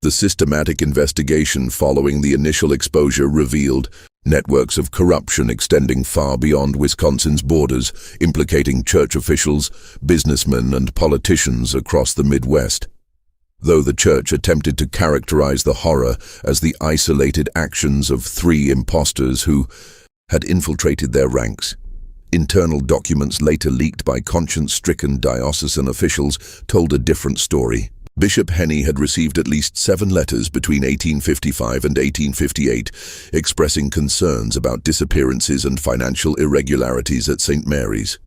The systematic investigation following the initial exposure revealed networks of corruption extending far beyond Wisconsin's borders, implicating church officials, businessmen, and politicians across the Midwest. Though the church attempted to characterize the horror as the isolated actions of 3 impostors who had infiltrated their ranks, internal documents later leaked by conscience-stricken diocesan officials told a different story. Bishop Henney had received at least 7 letters between 1855 and 1858 expressing concerns about disappearances and financial irregularities at St. Mary's.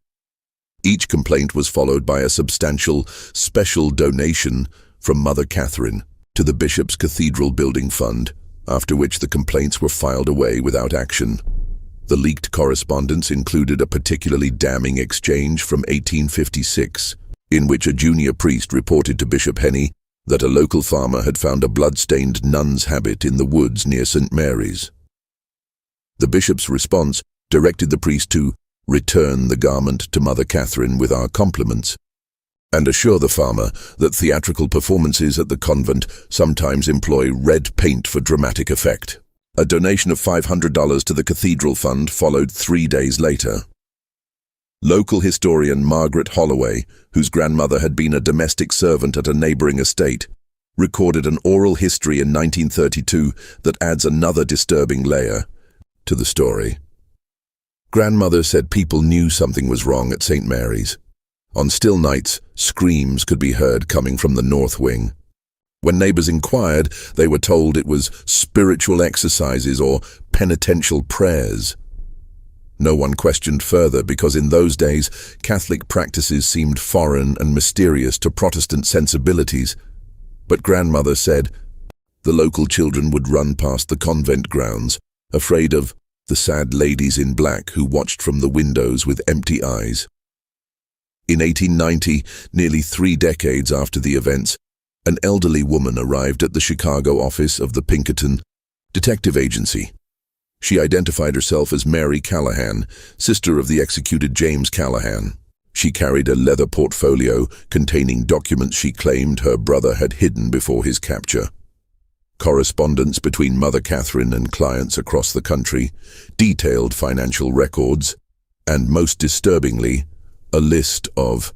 Each complaint was followed by a substantial special donation from Mother Catherine to the bishop's cathedral building fund, after which the complaints were filed away without action. The leaked correspondence included a particularly damning exchange from 1856, in which a junior priest reported to Bishop Henney that a local farmer had found a blood-stained nun's habit in the woods near St. Mary's. The bishop's response directed the priest to return the garment to Mother Catherine with our compliments, and assure the farmer that theatrical performances at the convent sometimes employ red paint for dramatic effect. A donation of $500 to the cathedral fund followed 3 days later. Local historian Margaret Holloway, whose grandmother had been a domestic servant at a neighboring estate, recorded an oral history in 1932 that adds another disturbing layer to the story. Grandmother said people knew something was wrong at St. Mary's. On still nights, screams could be heard coming from the north wing. When neighbors inquired, they were told it was spiritual exercises or penitential prayers. No one questioned further because in those days, Catholic practices seemed foreign and mysterious to Protestant sensibilities. But grandmother said the local children would run past the convent grounds, afraid of the sad ladies in black who watched from the windows with empty eyes. In 1890, nearly 3 decades after the events, an elderly woman arrived at the Chicago office of the Pinkerton Detective Agency. She identified herself as Mary Callahan, sister of the executed James Callahan. She carried a leather portfolio containing documents she claimed her brother had hidden before his capture. correspondence between Mother Catherine and clients across the country, detailed financial records, and most disturbingly, a list of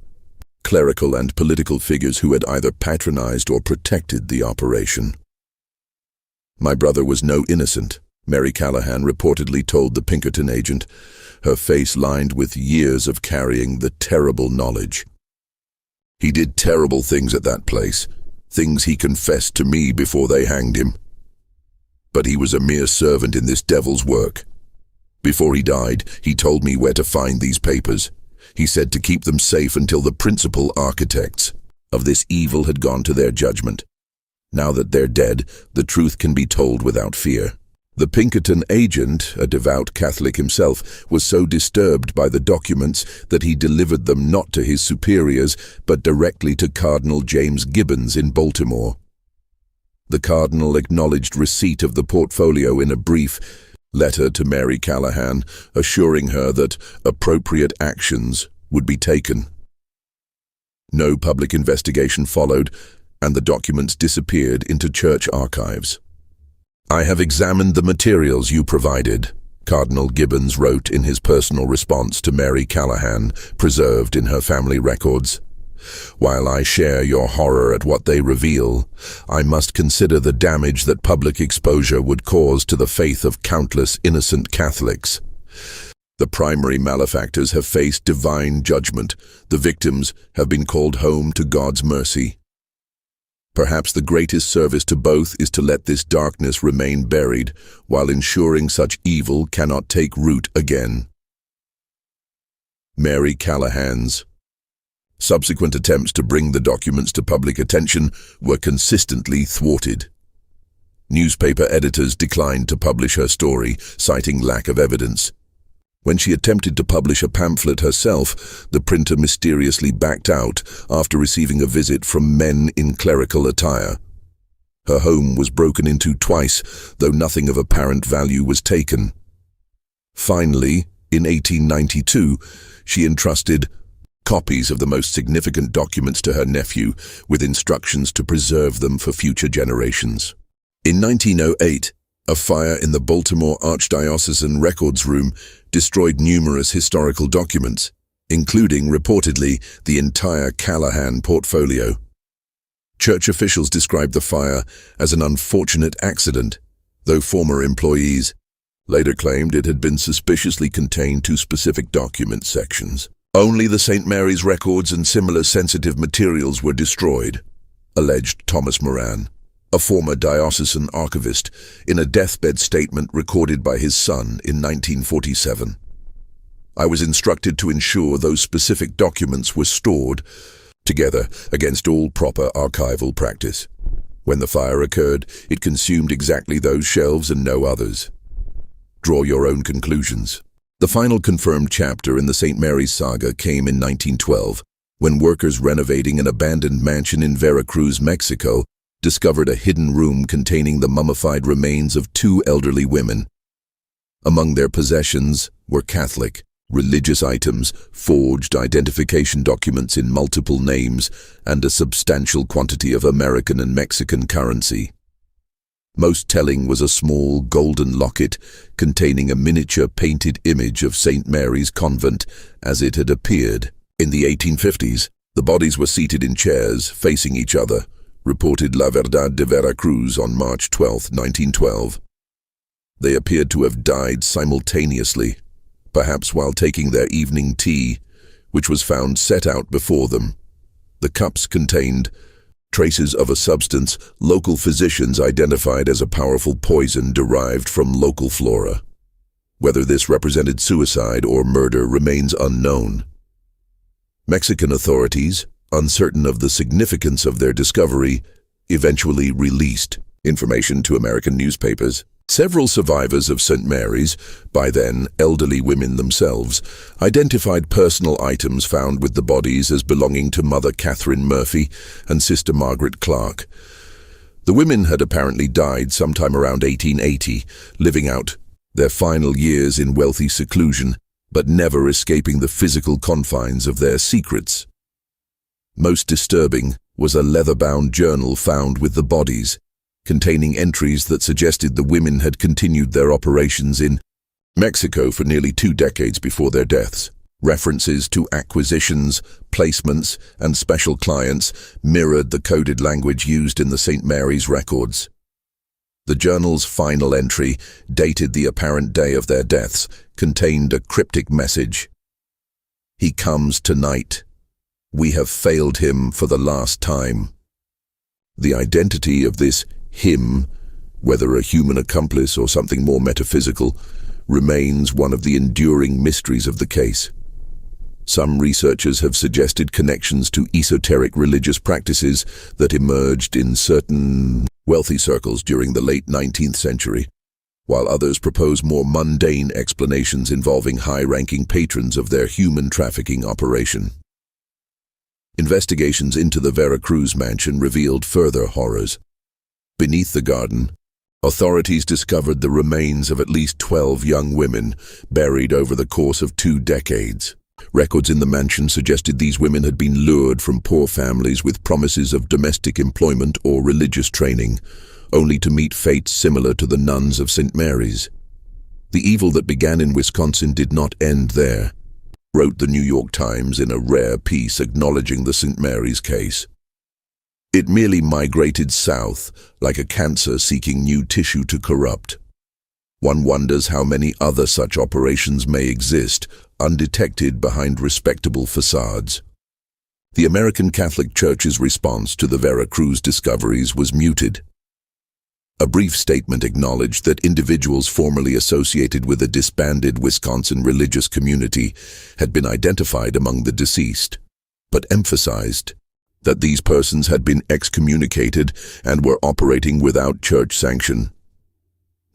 clerical and political figures who had either patronized or protected the operation. My brother was no innocent, Mary Callahan reportedly told the Pinkerton agent, her face lined with years of carrying the terrible knowledge. He did terrible things at that place, things he confessed to me before they hanged him. But he was a mere servant in this devil's work. Before he died, he told me where to find these papers. He said to keep them safe until the principal architects of this evil had gone to their judgment. Now that they're dead, the truth can be told without fear. The Pinkerton agent, a devout Catholic himself, was so disturbed by the documents that he delivered them not to his superiors, but directly to Cardinal James Gibbons in Baltimore. The cardinal acknowledged receipt of the portfolio in a brief letter to Mary Callahan, assuring her that appropriate actions would be taken. No public investigation followed, and the documents disappeared into church archives. "I have examined the materials you provided," Cardinal Gibbons wrote in his personal response to Mary Callahan, preserved in her family records. "While I share your horror at what they reveal, I must consider the damage that public exposure would cause to the faith of countless innocent Catholics. The primary malefactors have faced divine judgment. The victims have been called home to God's mercy. Perhaps the greatest service to both is to let this darkness remain buried, while ensuring such evil cannot take root again." Mary Callahan's subsequent attempts to bring the documents to public attention were consistently thwarted. Newspaper editors declined to publish her story, citing lack of evidence. When she attempted to publish a pamphlet herself, the printer mysteriously backed out after receiving a visit from men in clerical attire. Her home was broken into twice, though nothing of apparent value was taken. Finally, in 1892, she entrusted copies of the most significant documents to her nephew, with instructions to preserve them for future generations. In 1908, a fire in the Baltimore Archdiocesan Records Room destroyed numerous historical documents, including, reportedly, the entire Callahan portfolio. Church officials described the fire as an unfortunate accident, though former employees later claimed it had been suspiciously contained to specific document sections. Only the St. Mary's records and similar sensitive materials were destroyed, alleged Thomas Moran, a former diocesan archivist, in a deathbed statement recorded by his son in 1947. "I was instructed to ensure those specific documents were stored together against all proper archival practice. When the fire occurred, it consumed exactly those shelves and no others. Draw your own conclusions." The final confirmed chapter in the St. Mary's saga came in 1912, when workers renovating an abandoned mansion in Veracruz, Mexico, discovered a hidden room containing the mummified remains of 2 elderly women. Among their possessions were Catholic, religious items, forged identification documents in multiple names, and a substantial quantity of American and Mexican currency. Most telling was a small golden locket containing a miniature painted image of St. Mary's Convent as it had appeared. In the 1850s, the bodies were seated in chairs facing each other, reported La Verdad de Veracruz on March 12, 1912. They appeared to have died simultaneously, perhaps while taking their evening tea, which was found set out before them. The cups contained traces of a substance local physicians identified as a powerful poison derived from local flora. Whether this represented suicide or murder remains unknown. Mexican authorities, uncertain of the significance of their discovery, eventually released information to American newspapers. Several survivors of St. Mary's, by then elderly women themselves, identified personal items found with the bodies as belonging to Mother Catherine Murphy and Sister Margaret Clark. The women had apparently died sometime around 1880, living out their final years in wealthy seclusion, but never escaping the physical confines of their secrets. Most disturbing was a leather-bound journal found with the bodies. containing entries that suggested the women had continued their operations in Mexico for nearly 2 decades before their deaths. References to acquisitions, placements, and special clients mirrored the coded language used in the St. Mary's records. The journal's final entry, dated the apparent day of their deaths, contained a cryptic message. "He comes tonight. We have failed him for the last time." The identity of this him, whether a human accomplice or something more metaphysical, remains one of the enduring mysteries of the case. Some researchers have suggested connections to esoteric religious practices that emerged in certain wealthy circles during the late 19th century, while others propose more mundane explanations involving high-ranking patrons of their human trafficking operation. Investigations into the Veracruz mansion revealed further horrors. Beneath the garden, authorities discovered the remains of at least 12 young women buried over the course of 2 decades. Records in the mansion suggested these women had been lured from poor families with promises of domestic employment or religious training, only to meet fates similar to the nuns of St. Mary's. "The evil that began in Wisconsin did not end there," wrote the New York Times in a rare piece acknowledging the St. Mary's case. "It merely migrated south, like a cancer seeking new tissue to corrupt." One wonders how many other such operations may exist, undetected behind respectable facades. The American Catholic Church's response to the Veracruz discoveries was muted. A brief statement acknowledged that individuals formerly associated with a disbanded Wisconsin religious community had been identified among the deceased, but emphasized that these persons had been excommunicated and were operating without church sanction.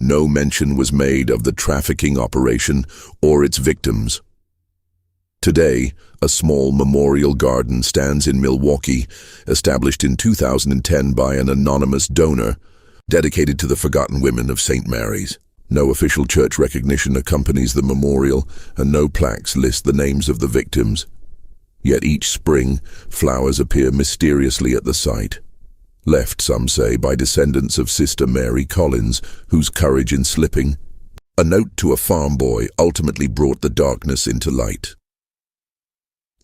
No mention was made of the trafficking operation or its victims. Today, a small memorial garden stands in Milwaukee, established in 2010 by an anonymous donor, dedicated to the forgotten women of St. Mary's. No official church recognition accompanies the memorial, and no plaques list the names of the victims. Yet each spring, flowers appear mysteriously at the site. Left, some say, by descendants of Sister Mary Collins, whose courage in slipping a note to a farm boy ultimately brought the darkness into light.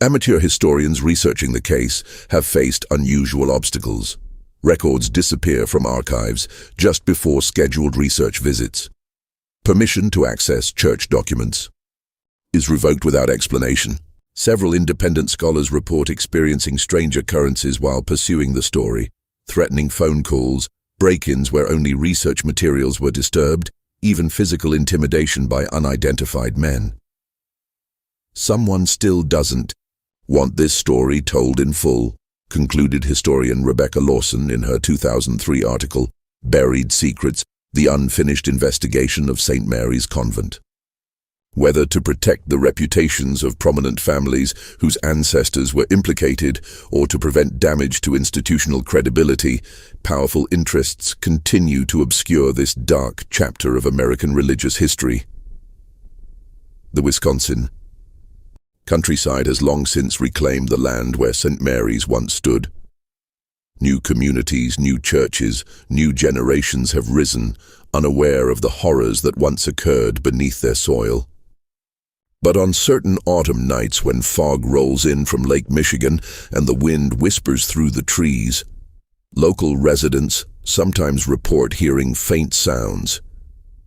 Amateur historians researching the case have faced unusual obstacles. Records disappear from archives just before scheduled research visits. Permission to access church documents is revoked without explanation. Several independent scholars report experiencing strange occurrences while pursuing the story, threatening phone calls, break-ins where only research materials were disturbed, even physical intimidation by unidentified men. "Someone still doesn't want this story told in full," concluded historian Rebecca Lawson in her 2003 article, "Buried Secrets: The Unfinished Investigation of St. Mary's Convent." Whether to protect the reputations of prominent families whose ancestors were implicated or to prevent damage to institutional credibility, powerful interests continue to obscure this dark chapter of American religious history. The Wisconsin countryside has long since reclaimed the land where St. Mary's once stood. New communities, new churches, new generations have risen, unaware of the horrors that once occurred beneath their soil. But on certain autumn nights when fog rolls in from Lake Michigan and the wind whispers through the trees, local residents sometimes report hearing faint sounds,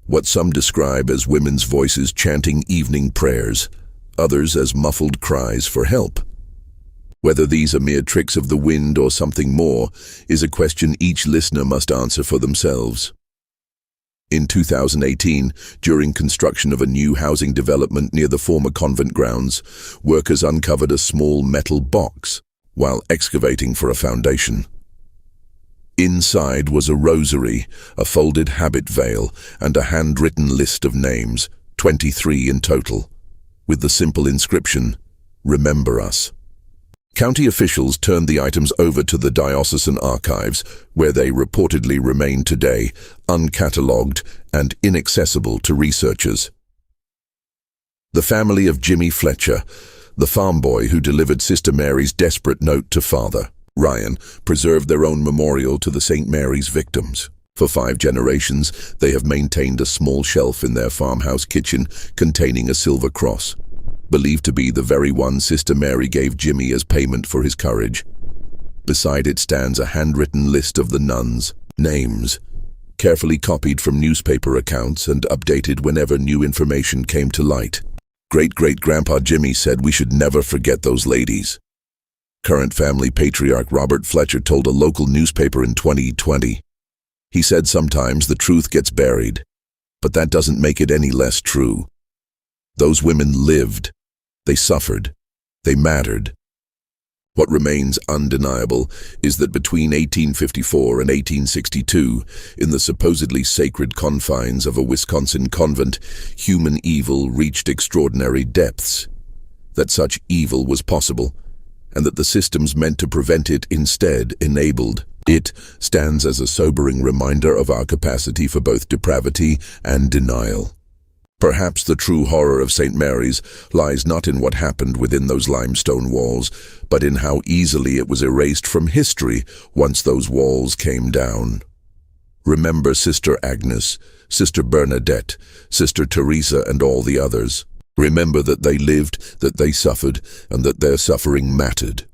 what some describe as women's voices chanting evening prayers, others as muffled cries for help. Whether these are mere tricks of the wind or something more is a question each listener must answer for themselves. In 2018, during construction of a new housing development near the former convent grounds, workers uncovered a small metal box while excavating for a foundation. Inside was a rosary, a folded habit veil, and a handwritten list of names, 23 in total, with the simple inscription, "Remember us." County officials turned the items over to the diocesan archives, where they reportedly remain today, uncatalogued and inaccessible to researchers. The family of Jimmy Fletcher, the farm boy who delivered Sister Mary's desperate note to Father Ryan, preserved their own memorial to the St. Mary's victims. For 5 generations, they have maintained a small shelf in their farmhouse kitchen containing a silver cross, believed to be the very one Sister Mary gave Jimmy as payment for his courage. Beside it stands a handwritten list of the nuns' names, carefully copied from newspaper accounts and updated whenever new information came to light. Great-great-grandpa Jimmy said we should never forget those ladies. Current family patriarch Robert Fletcher told a local newspaper in 2020. He said sometimes the truth gets buried, but that doesn't make it any less true. Those women lived, they suffered, they mattered. What remains undeniable is that between 1854 and 1862, in the supposedly sacred confines of a Wisconsin convent, human evil reached extraordinary depths. That such evil was possible, and that the systems meant to prevent it instead enabled. It stands as a sobering reminder of our capacity for both depravity and denial. Perhaps the true horror of St. Mary's lies not in what happened within those limestone walls, but in how easily it was erased from history once those walls came down. Remember Sister Agnes, Sister Bernadette, Sister Teresa, and all the others. Remember that they lived, that they suffered, and that their suffering mattered.